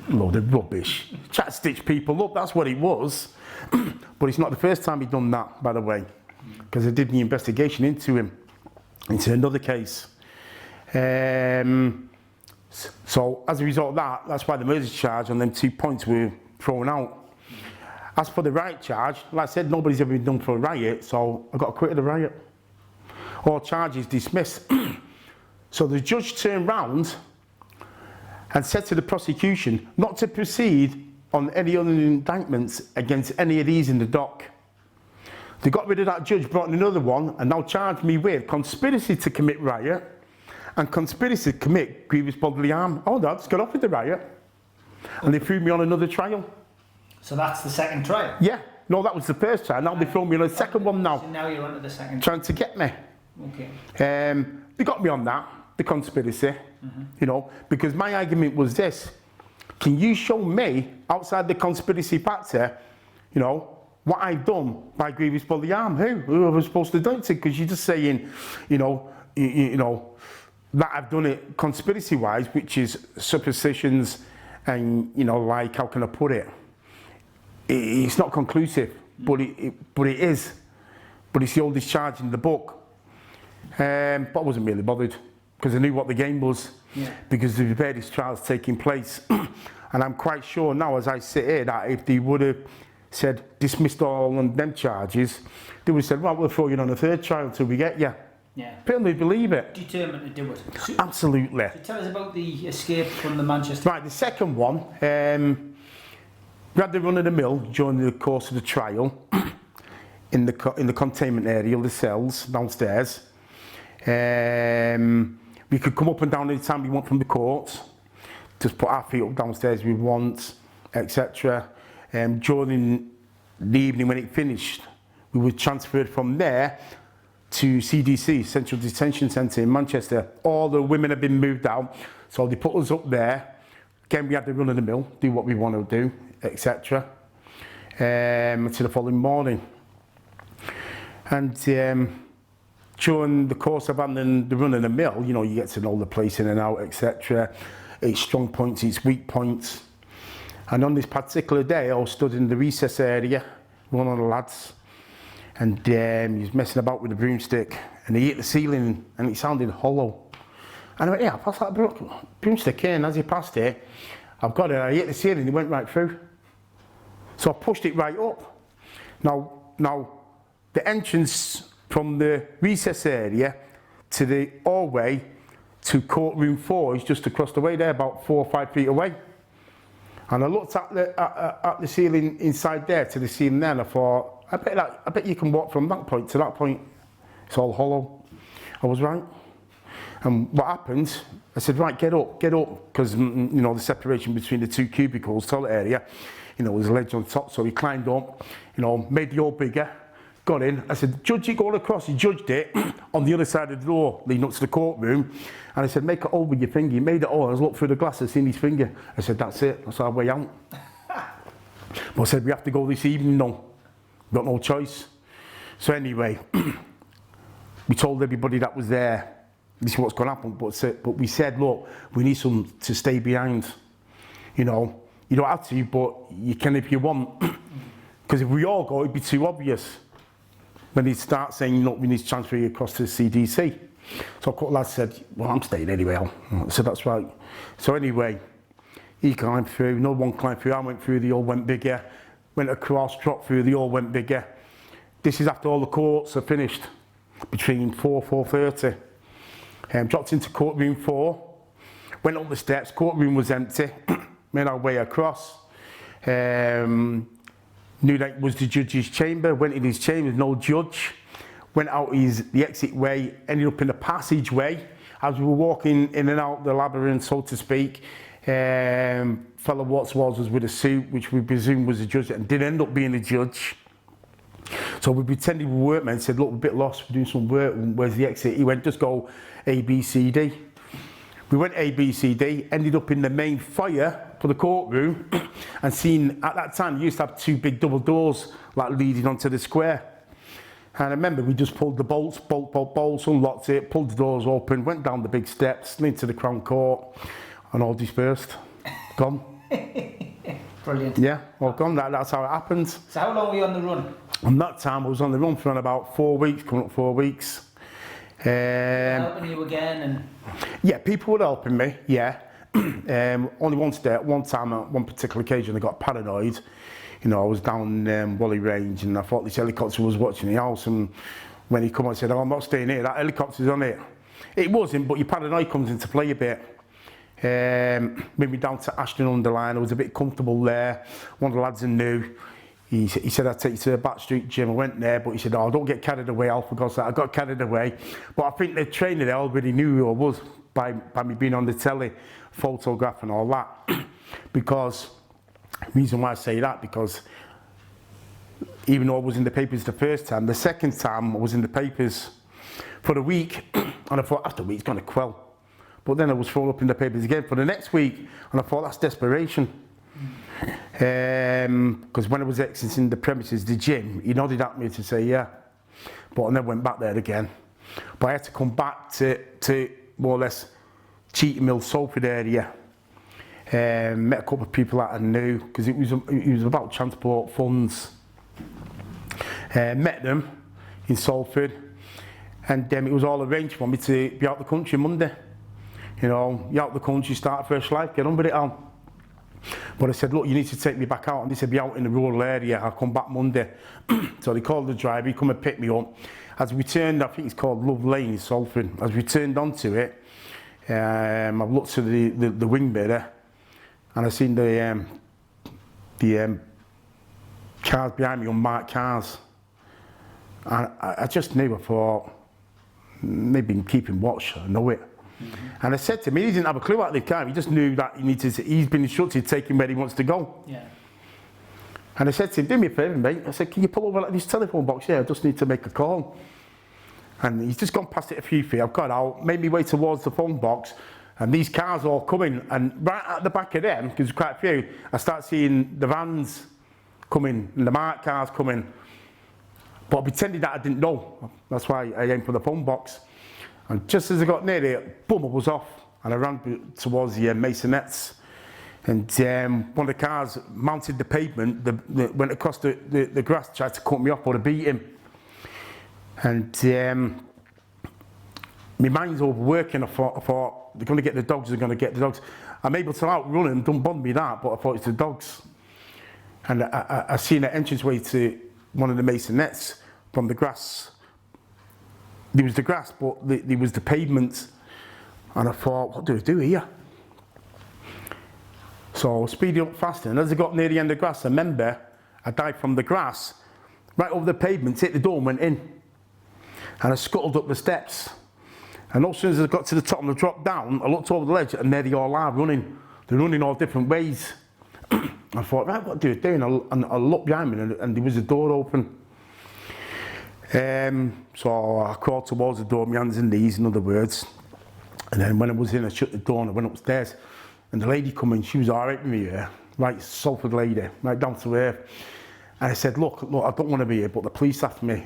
Load of rubbish. Try to stitch people up, that's what it was. But it's not the first time he'd done that, by the way, because I did the investigation into him, into another case. So as a result of that, that's why the murder charge on them 2 points were thrown out. As for the riot charge, like I said, nobody's ever been done for a riot, so I got acquitted of the riot. All charges dismissed. So the judge turned round and said to the prosecution not to proceed on any other indictments against any of these in the dock. They got rid of that judge, brought in another one, and now charged me with conspiracy to commit riot and conspiracy to commit grievous bodily harm. Oh no, I just got off with the riot. And they threw me on another trial. So that's the second trial? Yeah. No, that was the first trial. Now they throw me on a second one now. So now you're on to the second trial. Trying to get me. Okay. They got me on that, the conspiracy, you know, because my argument was this. Can you show me, outside the conspiracy factor, you know, what I've done by grievous bodily harm? Who I was supposed to do it to? Because you're just saying, you know, that I've done it conspiracy-wise, which is suppositions and, you know, like, how can I put it? It's not conclusive, but it is. But it's the oldest charge in the book. But I wasn't really bothered because I knew what the game was, because the various trials taking place. And I'm quite sure now, as I sit here, that if they would have said, dismissed all of them charges, they would have said, well, we'll throw you on a third trial until we get you. Yeah. People would believe it. Determined to do it. So, Absolutely. so tell us about the escape from the Manchester. Right, the second one, we had the run of the mill during the course of the trial in the containment area, the cells downstairs. We could come up and down any time we want from the courts, just put our feet up downstairs if we want, etc. During the evening when it finished, we were transferred from there to CDC, Central Detention Centre in Manchester. All the women had been moved out, so they put us up there. Again, we had to run of the mill, do what we want to do, etc. Until the following morning. And during the course of having the run of the mill, you know, you get to know the place in and out, etc. Its strong points, its weak points. And on this particular day, I was stood in the recess area, one of the lads, and he was messing about with a broomstick, and he hit the ceiling, and it sounded hollow. And I went, yeah, pass that broomstick in. As he passed it, I've got it. I hit the ceiling, it went right through. So I pushed it right up. Now, the entrance from the recess area to the hallway to courtroom 4 is just across the way there, about 4 or 5 feet away. And I looked at the ceiling inside there to the ceiling there, and I thought, I bet you can walk from that point to that point. It's all hollow. I was right. And what happened, I said, right, get up, because, you know, the separation between the two cubicles, toilet area, you know, there's a ledge on top, so he climbed up, you know, made the hole bigger, got in. I said, judge it going across. He judged it on the other side of the door, leading up to the courtroom. And I said, make a hole with your finger. He made it hole. I was looking through the glass, I seen his finger. I said, that's it, that's our way out. But I said, we have to go this evening, no. We've got no choice. So anyway, we told everybody that was there, this is what's going to happen. But we said, look, we need some to stay behind. You know, you don't have to, but you can if you want. Because if we all go, it'd be too obvious. When they start saying, look, we need to transfer you across to the CDC. So a couple of lads said, well, I'm staying anyway. I said, that's right. So anyway, he climbed through, no one climbed through, I went through, the hole went bigger. Went across, dropped through, the hole went bigger. This is after all the courts are finished, between 4:30. Dropped into courtroom 4, went up the steps, courtroom was empty, made our way across. Knew that it was the judge's chamber, went in his chamber, no judge. Went out the exit way, ended up in the passageway. As we were walking in and out the labyrinth, so to speak, fellow walked towards us with a suit, which we presumed was a judge, and did end up being a judge. So we pretended we were workmen, said, look, we're a bit lost, we're doing some work, where's the exit? He went, just go A, B, C, D. We went A, B, C, D, ended up in the main foyer for the courtroom, and seen, at that time, you used to have 2 big double doors, like leading onto the square. And I remember we just pulled the bolts, bolts, unlocked it, pulled the doors open, went down the big steps, into the Crown Court, and all dispersed. Gone. Brilliant. Yeah, all gone. That's how it happened. So how long were you on the run? On that time, I was on the run for about 4 weeks, coming up 4 weeks. Helping you again? And yeah, people were helping me, yeah. Only one time, on one particular occasion, I got paranoid. You know, I was down Wally Range, and I thought this helicopter was watching the house, and when he come and said, oh, I'm not staying here, that helicopter's on it. It wasn't, but your paranoia comes into play a bit. Made me down to Ashton-under-Lyne. I was a bit comfortable there. One of the lads I knew, he said, I'd take you to the back street gym. I went there, but he said, oh, don't get carried away, Al, for God's sake. I got carried away. But I think the trainer there already knew who I was by me being on the telly, photograph and all that. Because, the reason why I say that, because even though I was in the papers the first time, the second time I was in the papers for a week, and I thought, after a week, it's going to quell. But then I was thrown up in the papers again for the next week, and I thought, that's desperation. Because when I was exiting the premises, the gym, he nodded at me to say, yeah. But I never went back there again. But I had to come back to more or less Cheating Mill, Salford area. Met a couple of people that I knew because it was about transport funds. Met them in Salford, and it was all arranged for me to be out the country Monday. You know, you're out the country, start fresh life, get on with it all. But I said, look, you need to take me back out, and they said, be out in the rural area, I'll come back Monday. So they called the driver, he come and pick me up. As we turned, I think it's called Love Lane in Salford, as we turned onto it, I've looked to the wing mirror, and I've seen the cars behind me, unmarked cars. And I just knew, I thought, maybe keeping watch, I know it. And I said to him, he didn't have a clue about the car, he just knew that he's been instructed to take him where he wants to go. Yeah. And I said to him, do me a favour, mate. I said, can you pull over like this telephone box? Yeah, I just need to make a call. And he's just gone past it a few feet. I've got out, made my way towards the phone box, and these cars all coming. And right at the back of them, because there's quite a few, I start seeing the vans coming, and the marked cars coming. But I pretended that I didn't know. That's why I aimed for the phone box. And just as I got near it, boom, I was off. And I ran towards the masonettes. And one of the cars mounted the pavement, went across the grass, tried to cut me off or to beat him. And my mind's overworking. I thought they're going to get the dogs, they're going to get the dogs. I'm able to outrun them, don't bother me that, but I thought it's the dogs. And I seen an entranceway to one of the masonettes from the grass. There was the grass, but there was the pavement. And I thought, what do I do here? So I was speeding up faster, and as I got near the end of the grass, I remember I dived from the grass, right over the pavement, hit the door and went in. And I scuttled up the steps. And as soon as I got to the top and I dropped down, I looked over the ledge, and there they all are running. They're running all different ways. I thought, right, what do I do? And I looked behind me, and there was a door open. So I crawled towards the door, my hands and knees, in other words. And then when I was in, I shut the door and I went upstairs. And the lady come in, she was all right with me here, right, Salford lady, right down to earth. And I said, look, I don't want to be here, but the police after me.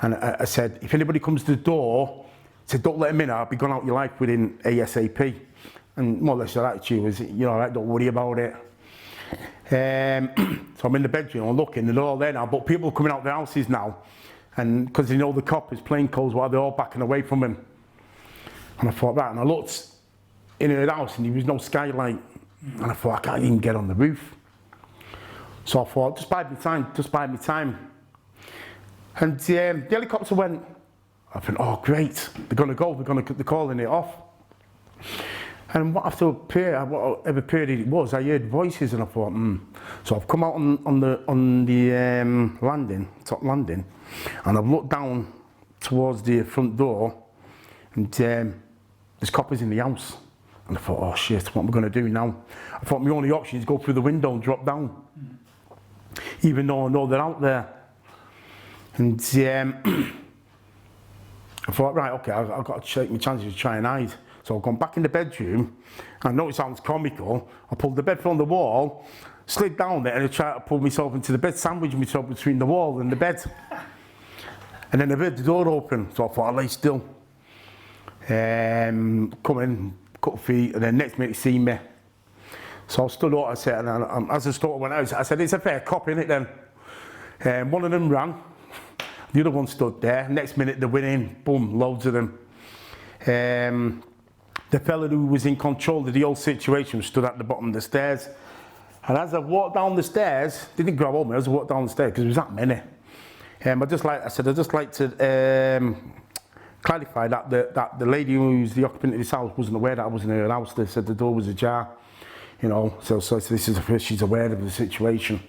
And I said, if anybody comes to the door, I said, don't let them in, I'll be gone out your life within ASAP. And more or less her attitude was, you're all right, don't worry about it. So I'm in the bedroom, I'm looking, they're all there now, but people are coming out of their houses now. And because they know the cop is plain clothes while they're all backing away from him. And I thought, right, and I looked in her house and there was no skylight. And I thought, I can't even get on the roof. So I thought, just bide me time. And the helicopter went. I thought, oh great, they're going to go, they're calling it off. And whatever period it was, I heard voices and I thought, So I've come out on the landing, top landing, and I've looked down towards the front door, and there's coppers in the house. And I thought, oh shit, what am I going to do now? I thought my only option is go through the window and drop down, even though I know they're out there. And I thought, right, okay, I've got to take my chances to try and hide. So I've gone back in the bedroom, and I know it sounds comical, I pulled the bed from the wall, slid down there, and I tried to pull myself into the bed, sandwich myself between the wall and the bed. And then I heard the door open, so I thought I'd lay still. Come in, couple of feet, and then next minute he seen me. So I stood up, I said, and as the store went out, I said, it's a fair cop, innit then? One of them ran, the other one stood there, next minute they went in, boom, loads of them. The fella who was in control of the whole situation stood at the bottom of the stairs. And as I walked down the stairs, they didn't grab hold of me as I walked down the stairs because there was that many. I'd just like to clarify that the lady who's the occupant of this house wasn't aware that I was in her house. They said the door was ajar, you know, so this is the first she's aware of the situation.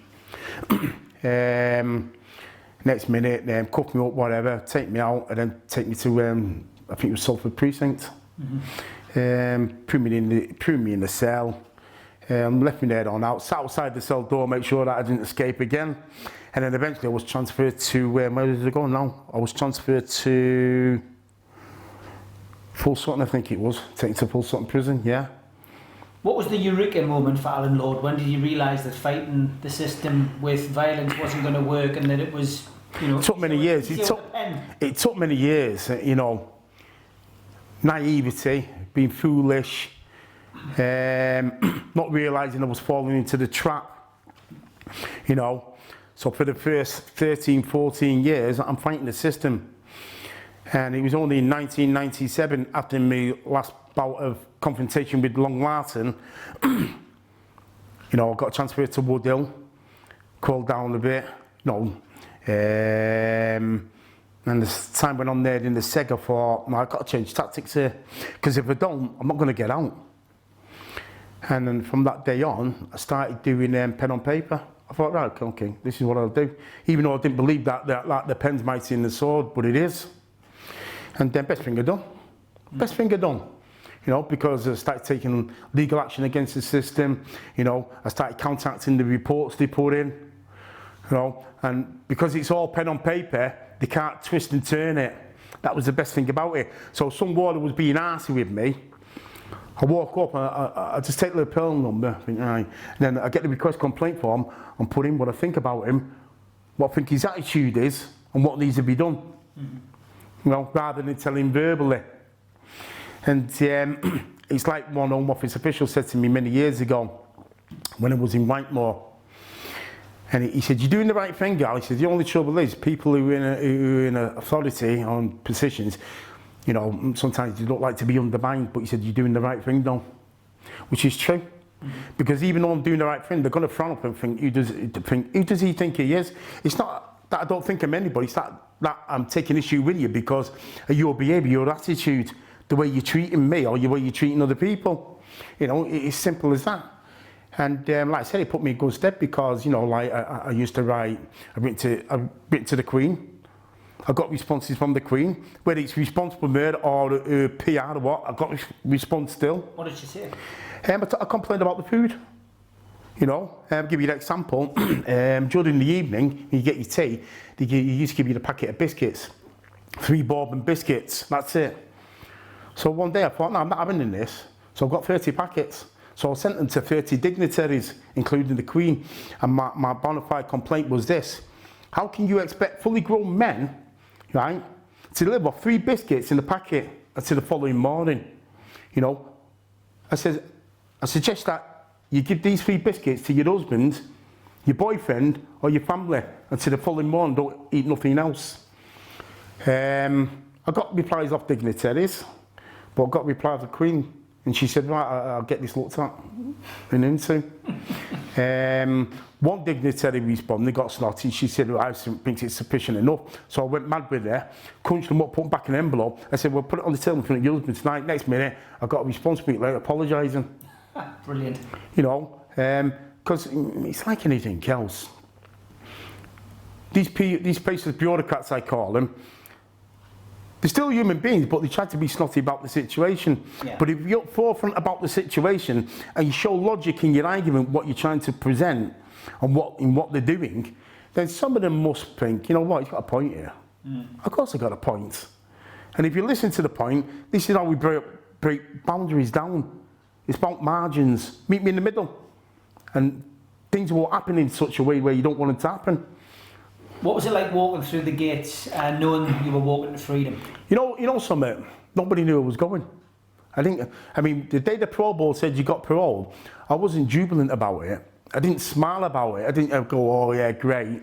Next minute, cuff me up, whatever, take me out, and then take me to, I think it was Salford Precinct. Put me in the cell, left me there on out, sat outside the cell door, make sure that I didn't escape again. And then eventually I was transferred to, where did I go now? I was transferred to Full Sutton, I think it was, taken to Full Sutton prison, yeah. What was the eureka moment for Alan Lord? When did you realise that fighting the system with violence wasn't going to work, and that it was, you know... It took many years. It took many years, you know. naivety, being foolish, not realising I was falling into the trap, you know. So for the first 13, 14 years, I'm fighting the system. And it was only in 1997, after my last bout of confrontation with Long Larson, you know, I got transferred to Woodhill, cooled down a bit, you know, and as time went on there in the SEG, I thought, no, I've got to change tactics here, because if I don't, I'm not going to get out. And then from that day on, I started doing pen on paper. I thought, right, okay, this is what I'll do. Even though I didn't believe that the pen's mighty in the sword, but it is. And then best thing I done. Best thing I done. You know, because I started taking legal action against the system. You know, I started contacting the reports they put in. You know, and because it's all pen on paper, they can't twist and turn it. That was the best thing about it. So some warder was being arsy with me. I walk up, I just take the pill number, think, right. And then I get the request complaint form and put in what I think about him, what I think his attitude is, and what needs to be done. You know, rather than telling verbally. And it's like one Home Office official said to me many years ago, when I was in Whitemore. And he said, you're doing the right thing, Gal. He said, the only trouble is people who are in authority on positions, you know, sometimes they don't like to be undermined, but he said, you're doing the right thing, though. Which is true. Because even though I'm doing the right thing, they're going to frown up and think, who does he think he is? It's not that I don't think I'm anybody, it's that I'm taking issue with you because of your behaviour, your attitude, the way you're treating me or the way you're treating other people. You know, it's simple as that. And like I said, it put me in good stead because, you know, like I used to write, I've written to the Queen. I got responses from the Queen, whether it's responsible murder or PR or what, I got response still. What did she say? I complained about the food. You know, I'll give you an example. During the evening, when you get your tea, they used to give you a packet of biscuits. 3 bourbon biscuits, that's it. So one day I thought, no, I'm not having this. So I've got 30 packets. So I sent them to 30 dignitaries, including the Queen. And my bona fide complaint was this. How can you expect fully grown men, right, to deliver 3 biscuits in a packet until the following morning? You know, I suggest that you give these 3 biscuits to your husband, your boyfriend, or your family until the following morning, don't eat nothing else. I got replies off dignitaries, but I got replies of the Queen, and she said, right, I'll get this looked at and into. One dignitary responded, got snotty, she said, well, I think it's sufficient enough. So I went mad with her, crunched them up, put them back in an envelope. I said, well, put it on the table in front of your husband tonight. Next minute, I got a response from it later apologising. Brilliant. You know, because it's like anything else. These faceless bureaucrats, I call them, they're still human beings, but they try to be snotty about the situation. Yeah. But if you're forefront about the situation and you show logic in your argument, what you're trying to present and what they're doing, then some of them must think, you know what, he's got a point here. Of course I got a point. And if you listen to the point, this is how we break boundaries down. It's about margins. Meet me in the middle. And things will happen in such a way where you don't want it to happen. What was it like walking through the gates and knowing you were walking to freedom? You know something? Nobody knew I was going. I mean, the day the Pro Bowl said you got parole, I wasn't jubilant about it. I didn't smile about it. I didn't go, oh yeah, great.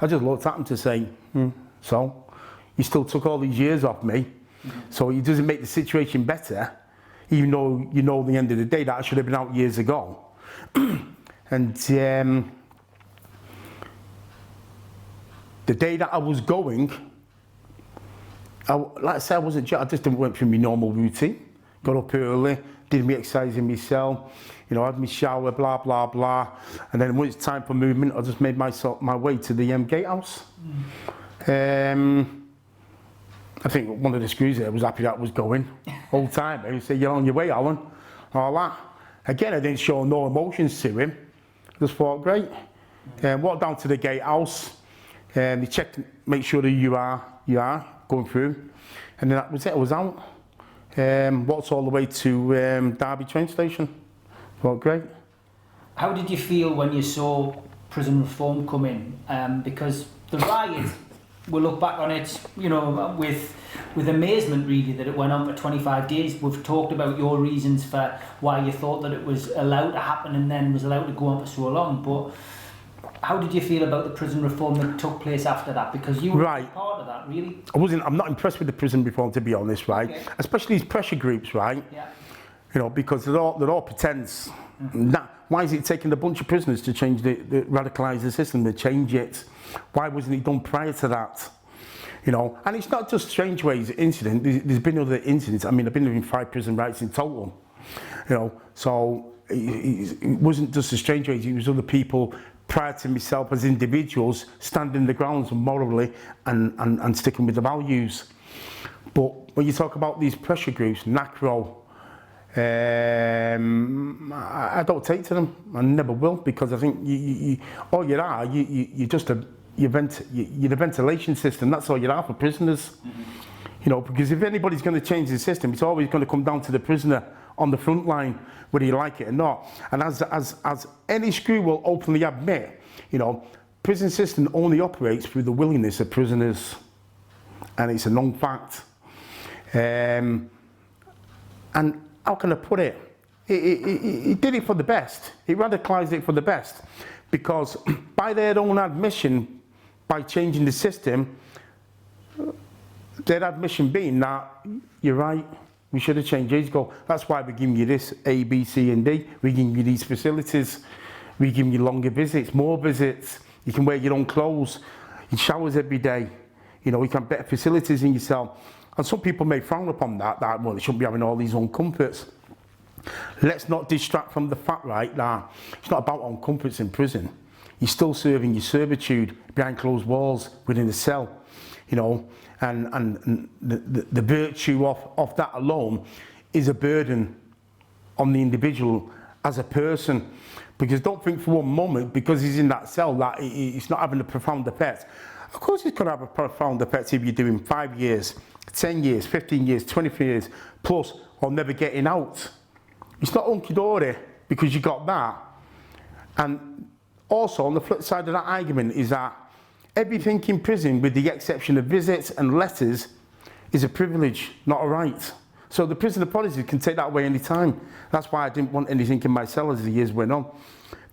I just looked at him to say, so? You still took all these years off me, so it doesn't make the situation better, even though you know at the end of the day that I should have been out years ago. And the day that I was going, like I said, I just went through my normal routine. Got up early, did my exercise in my cell, you know, had my shower, blah, blah, blah. And then when it's time for movement, I just made my way to the gatehouse. I think one of the screws there was happy that I was going all the time. He said, you're on your way, Alan, all that. Again, I didn't show no emotions to him. I just thought, great. Walked down to the gatehouse. They checked, make sure that you are going through, and then that was it. I was out. Walked all the way to Derby train station. Well, great. How did you feel when you saw prison reform come in? Because the riot, we'll look back on it, you know, with with amazement really that it went on for 25 days. We've talked about your reasons for why you thought that it was allowed to happen and then was allowed to go on for so long, but how did you feel about the prison reform that took place after that? Because you were part of that, really. I'm not impressed with the prison reform, to be honest, right? Okay. Especially these pressure groups, right? Yeah. You know, because they're all pretense. Why is it taking a bunch of prisoners to change the radicalise the system, to change it? Why wasn't it done prior to that? You know, and it's not just Strangeways incident. There's been other incidents. I mean, I've been in 5 prison rights in total. You know, so it wasn't just the Strangeways. It was other people prior to myself as individuals standing the grounds morally and sticking with the values. But when you talk about these pressure groups, NACRO, I don't take to them. I never will, because I think you're just you're the ventilation system. That's all you are for prisoners. You know, because if anybody's going to change the system, it's always going to come down to the prisoner on the front line, whether you like it or not. And as any screw will openly admit, you know, prison system only operates through the willingness of prisoners, and it's a known fact. And how can I put it? He did it for the best. He radicalised it for the best, because by their own admission, by changing the system, their admission being that you're right, we should have changed years ago. That's why we're giving you this A, B, C, and D. We're giving you these facilities. We're giving you longer visits, more visits. You can wear your own clothes, you showers every day. You know, you can have better facilities in your cell. And some people may frown upon that well, they shouldn't be having all these own comforts. Let's not distract from the fact, right, that it's not about own comforts in prison. You're still serving your servitude behind closed walls within a cell, you know, and the virtue of that alone is a burden on the individual as a person. Because don't think for one moment, because he's in that cell, that it's not having a profound effect. Of course it's going to have a profound effect if you're doing 5 years, 10 years, 15 years, 20 years, plus, or never getting out. It's not hunky-dory because you got that. And also, on the flip side of that argument is that everything in prison, with the exception of visits and letters, is a privilege, not a right. So the prisoner policy can take that away any time. That's why I didn't want anything in my cell as the years went on,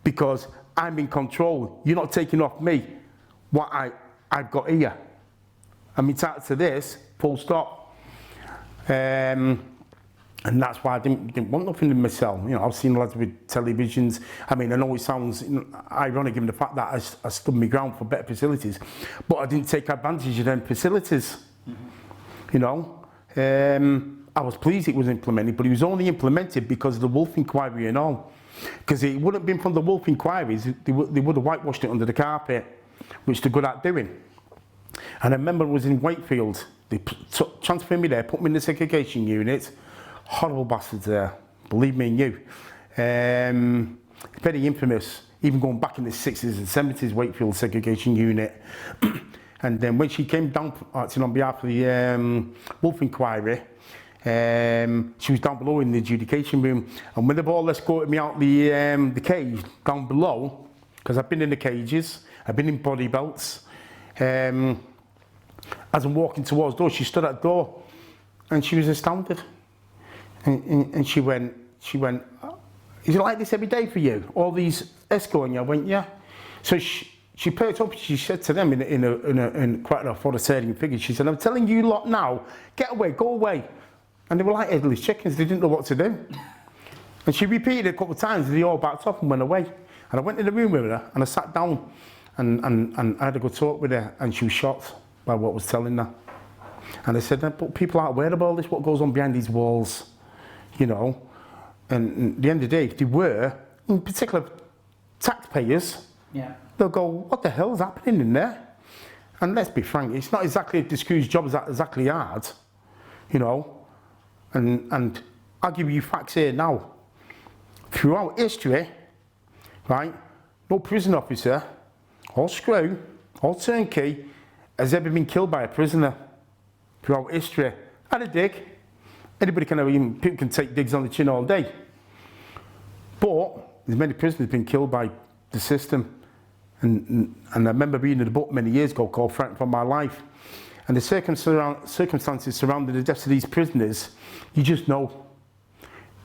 because I'm in control. You're not taking off me what I've got here. I'm entitled to this, full stop. And that's why I didn't want nothing in my cell. You know, I've seen lads with televisions. I mean, I know it sounds ironic given the fact that I stood my ground for better facilities, but I didn't take advantage of them facilities. You know, I was pleased it was implemented, but it was only implemented because of the Wolf Inquiry and all. Because it wouldn't have been from the Wolf Inquiries, they would have whitewashed it under the carpet, which they're good at doing. And I remember I was in Wakefield. They transferred me there, put me in the segregation unit. Horrible bastards there, believe me and you. Very infamous, even going back in the 60s and 70s, Wakefield segregation unit. And then when she came down, acting on behalf of the Wolf Inquiry, she was down below in the adjudication room. And when they've all escorted me out the cage down below, because I've been in the cages, I've been in body belts. As I'm walking towards the door, she stood at the door and she was astounded. And she went, is it like this every day for you? All these escorting you? I went, yeah. So she perked up and she said to them in quite an authoritarian figure, she said, I'm telling you lot now, get away, go away. And they were like headless chickens, they didn't know what to do. And she repeated it a couple of times and they all backed off and went away. And I went in the room with her and I sat down and I had a good talk with her, and she was shocked by what I was telling her. And I said, but people aren't aware of all this, what goes on behind these walls. You know, and at the end of the day, if they were, in particular taxpayers, yeah, they'll go, what the hell is happening in there? And let's be frank, it's not exactly the screw's job is that exactly hard, you know, and I'll give you facts here now. Throughout history, right, no prison officer, or screw, or turnkey, has ever been killed by a prisoner throughout history. Had a dig. Anybody can, people can take digs on the chin all day. But there's many prisoners been killed by the system. And I remember reading a book many years ago called Frightened for My Life. and the circumstances surrounding the deaths of these prisoners, you just know.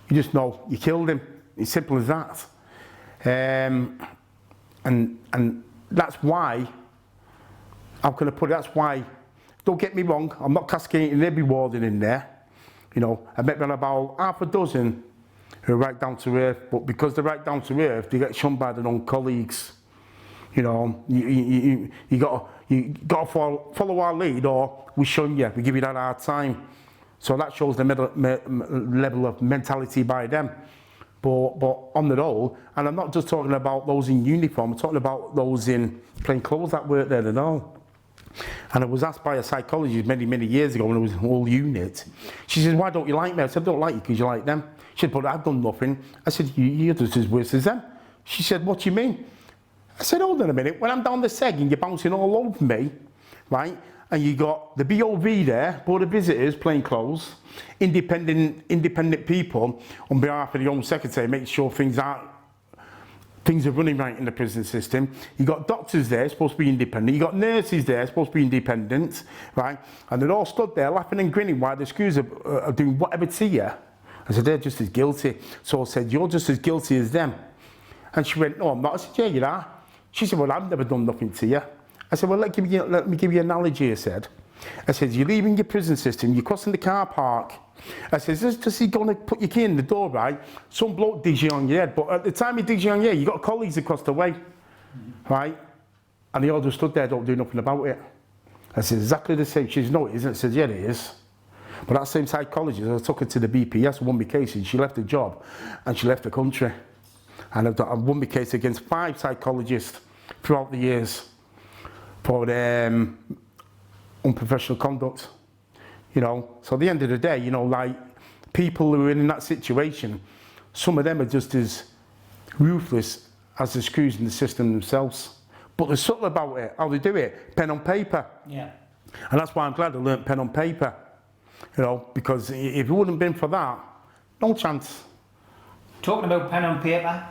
You just know. You killed him. It's simple as that. And that's why, how can I put it, that's why, don't get me wrong, I'm not cascading every warden in there. You know, I met about half a dozen who are right down to earth, but because they're right down to earth, they get shunned by their own colleagues. You know, you got to follow our lead, or we shun you, we give you that hard time. So that shows the level of mentality by them. But on the whole, and I'm not just talking about those in uniform, I'm talking about those in plain clothes that work there and all. And I was asked by a psychologist many years ago when it was a whole unit. She says, why don't you like me? I said, I don't like you because you like them. She said, but I've done nothing. I said, you're just as worse as them. She said, what do you mean? I said, hold on a minute. When I'm down the seg and you're bouncing all over me, right? And you got the BOV there, Board of Visitors, plain clothes, independent people on behalf of the Home Secretary, making sure things are running right in the prison system. You got doctors there, supposed to be independent. You got nurses there, supposed to be independent, right? And they're all stood there laughing and grinning while the screws are doing whatever to you. I said, they're just as guilty. So I said, you're just as guilty as them. And she went, no, I'm not. I said, yeah, you are. She said, well, I've never done nothing to you. I said, well, let me give you an analogy, I said. You're leaving your prison system, you're crossing the car park. I said, just he going to put your key in the door, right? Some bloke digs you on your head, but at the time he digs you on your head, you got colleagues across the way, right? And they all just stood there, don't do nothing about it. I said, exactly the same. She said, no, it isn't. I said, yeah, it is. But that same psychologist, I took her to the BPS, won my case, and she left the job, and she left the country. And I've won my case against 5 psychologists throughout the years for unprofessional conduct. You know, so at the end of the day, you know, like, people who are in that situation, some of them are just as ruthless as the screws in the system themselves. But they're subtle about it, how they do it, pen on paper. Yeah. And that's why I'm glad I learnt pen on paper. You know, because if it wouldn't have been for that, no chance. Talking about pen on paper,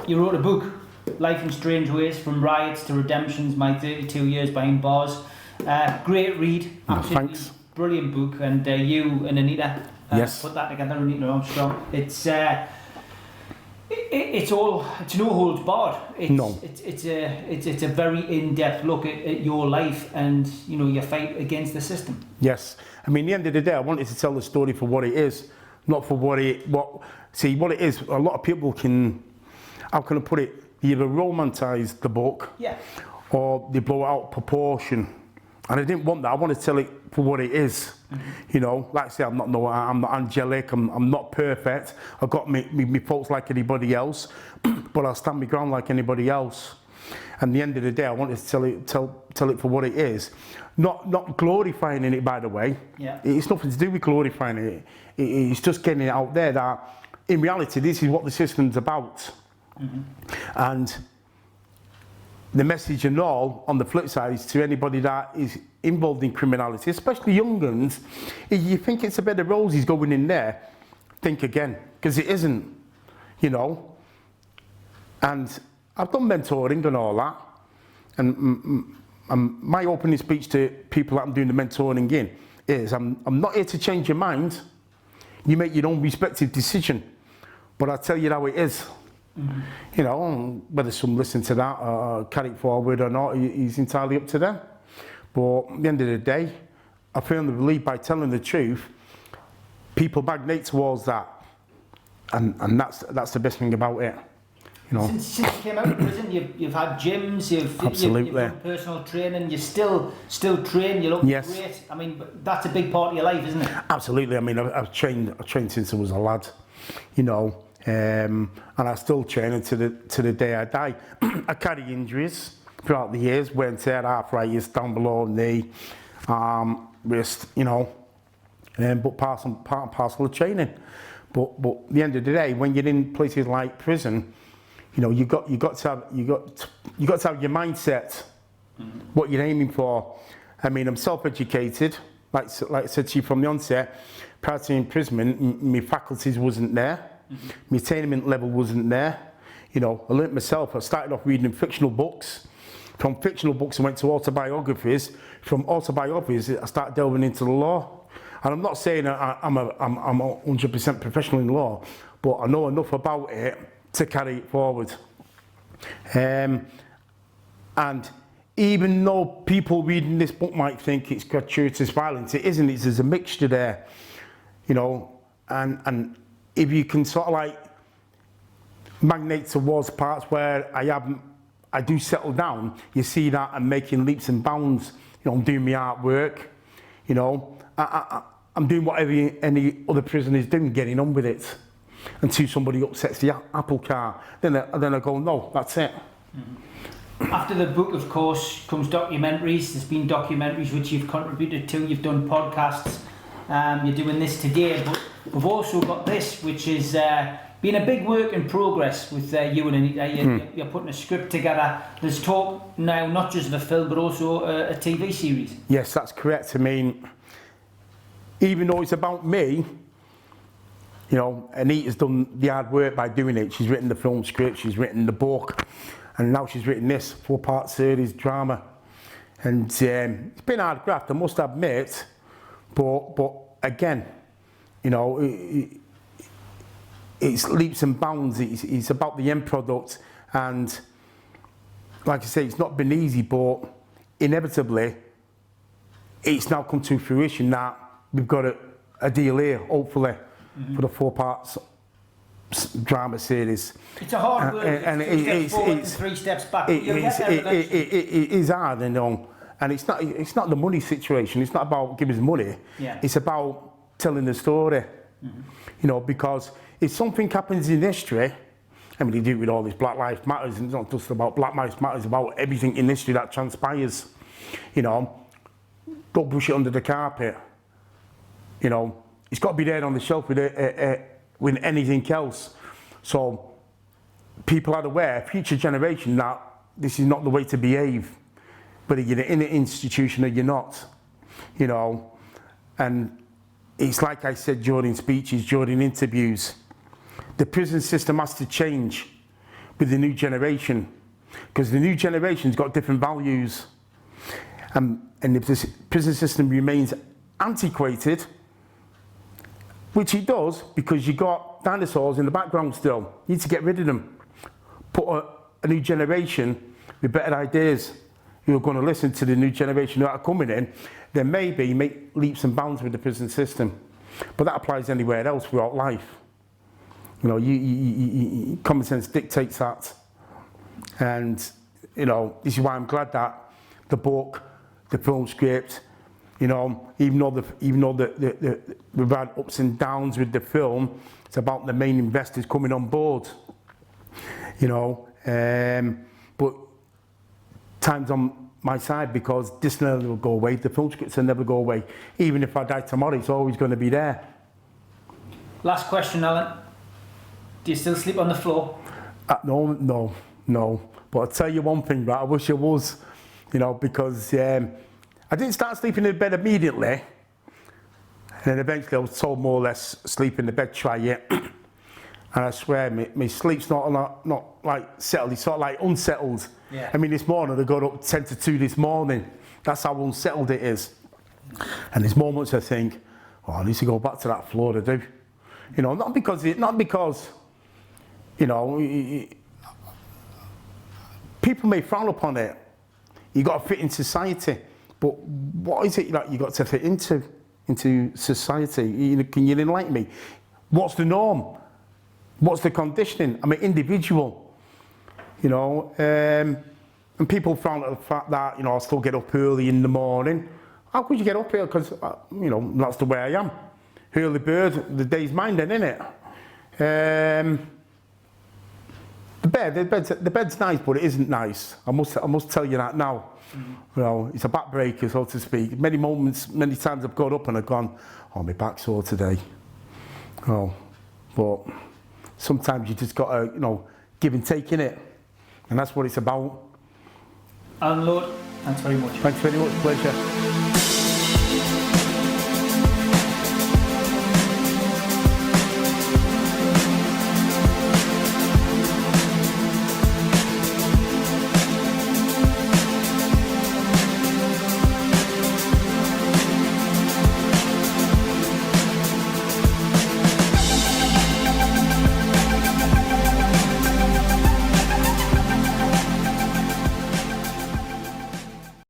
you wrote a book, Life in Strange Ways, From Riots to Redemptions, My 32 Years Behind Bars. Great read, absolutely thanks. Brilliant book, and you and Anita yes. put that together, Anita Armstrong. It's no holds barred. It's a very in-depth look at your life and, you know, your fight against the system. Yes, I mean, at the end of the day, I wanted to tell the story for what it is, not for what it is. A lot of people can, how can I put it, either romantise the book, yeah, or they blow it out of proportion. And I didn't want that. I want to tell it for what it is. You know, like I say, I'm not angelic. I'm not perfect. I've got me faults like anybody else, but I'll stand my ground like anybody else. And at the end of the day, I wanted to tell it for what it is, not glorifying it. By the way, yeah, it's nothing to do with glorifying it. It's just getting it out there that in reality, this is what the system's about. And the message and all, on the flip side, is to anybody that is involved in criminality, especially young guns, if you think it's a bed of roses going in there, think again, because it isn't, you know. And I've done mentoring and all that, and my opening speech to people that I'm doing the mentoring in is, I'm not here to change your mind. You make your own respective decision, but I'll tell you how it is. You know, whether some listen to that or carry it forward or not is entirely up to them. But at the end of the day, I firmly believe by telling the truth, people magnate towards that, and that's the best thing about it. You know, since you came out of prison, you've had gyms, you've done personal training, you still train, you look great. I mean, that's a big part of your life, isn't it? Absolutely. I mean, I've trained since I was a lad. You know. And I still train to the day I die. I carry injuries throughout the years, wear and tear, arthritis down below knee, wrist, you know, but part and parcel of training. But at the end of the day, when you're in places like prison, you know, you got to have your mindset, what you're aiming for. I mean, I'm self-educated, like I said to you from the onset. Prior to imprisonment, my faculties wasn't there. My attainment level wasn't there. You know, I learnt myself. I started off reading fictional books From fictional books, I went to autobiographies. From autobiographies, I started delving into the law. And I'm not saying I'm 100% professional in law, but I know enough about it to carry it forward. And even though people reading this book might think it's gratuitous violence, it isn't. There's a mixture there, you know. And if you can sort of like magnate towards parts where I do settle down, you see that I'm making leaps and bounds. You know, I'm doing my artwork. You know, I'm doing whatever any other prisoner is doing, getting on with it. Until somebody upsets the apple cart, then I go, no, that's it. Mm-hmm. After the book, of course, comes documentaries. There's been documentaries which you've contributed to. You've done podcasts. You're doing this today, but we've also got this, which is been a big work in progress with you and Anita. You're putting a script together. There's talk now, not just of a film, but also a TV series. Yes, that's correct. I mean, even though it's about me, you know, Anita's done the hard work by doing it. She's written the film script, she's written the book, and now she's written this 4-part series drama. And it's been hard graft, I must admit, but again, you know, it's leaps and bounds. It's about the end product, and like I say, it's not been easy, but inevitably, it's now come to fruition that we've got a deal here, hopefully. Mm-hmm. For the 4-part drama series. It's a hard work. And it's 3 steps back. It is hard, you know, and it's not the money situation. It's not about giving us money. Yeah. It's about telling the story. Mm-hmm. You know, because if something happens in history, I mean, they do it with all this Black Lives Matters, and it's not just about Black Lives Matters, it's about everything in history that transpires. You know, don't push it under the carpet. You know. It's got to be there on the shelf with anything else. So people are aware, future generation, that this is not the way to behave, whether you're in an institution or you're not, you know. And it's like I said during speeches, during interviews, the prison system has to change with the new generation, because the new generation's got different values. And if this prison system remains antiquated, which it does, because you got dinosaurs in the background still. You need to get rid of them. Put a new generation with better ideas who are going to listen to the new generation that are coming in. Then maybe make leaps and bounds with the prison system. But that applies anywhere else throughout life. You know, common sense dictates that. And, you know, this is why I'm glad that the book, the film script, you know, even though we've had ups and downs with the film, it's about the main investors coming on board. You know, but time's on my side, because this never will go away. The film scripts will never go away. Even if I die tomorrow, it's always going to be there. Last question, Alan. Do you still sleep on the floor? No. But I'll tell you one thing, right? I wish I was, you know, because I didn't start sleeping in bed immediately, and then eventually I was told more or less, sleep in the bed, try it. And I swear, my sleep's not like settled, it's sort of like unsettled. Yeah. I mean, this morning I got up 10 to 2 this morning. That's how unsettled it is. And there's moments I think, oh, I need to go back to that floor to do. You know, not because, you know, people may frown upon it. You got to fit in society. But what is it that you got to fit into society? Can you enlighten me? What's the norm? What's the conditioning? I'm an individual, you know, and people frown at the fact that, you know, I still get up early in the morning. How could you get up early? Because, you know, that's the way I am. Early bird, the day's mine then, innit? The bed's nice, but it isn't nice. I must tell you that now. Mm-hmm. You know, it's a backbreaker, so to speak. Many times I've got up and I've gone, oh, my back's sore today. Oh, but sometimes you just got to, you know, give and take in it, and that's what it's about. Alan Lord, thanks very much. Thanks very much, pleasure.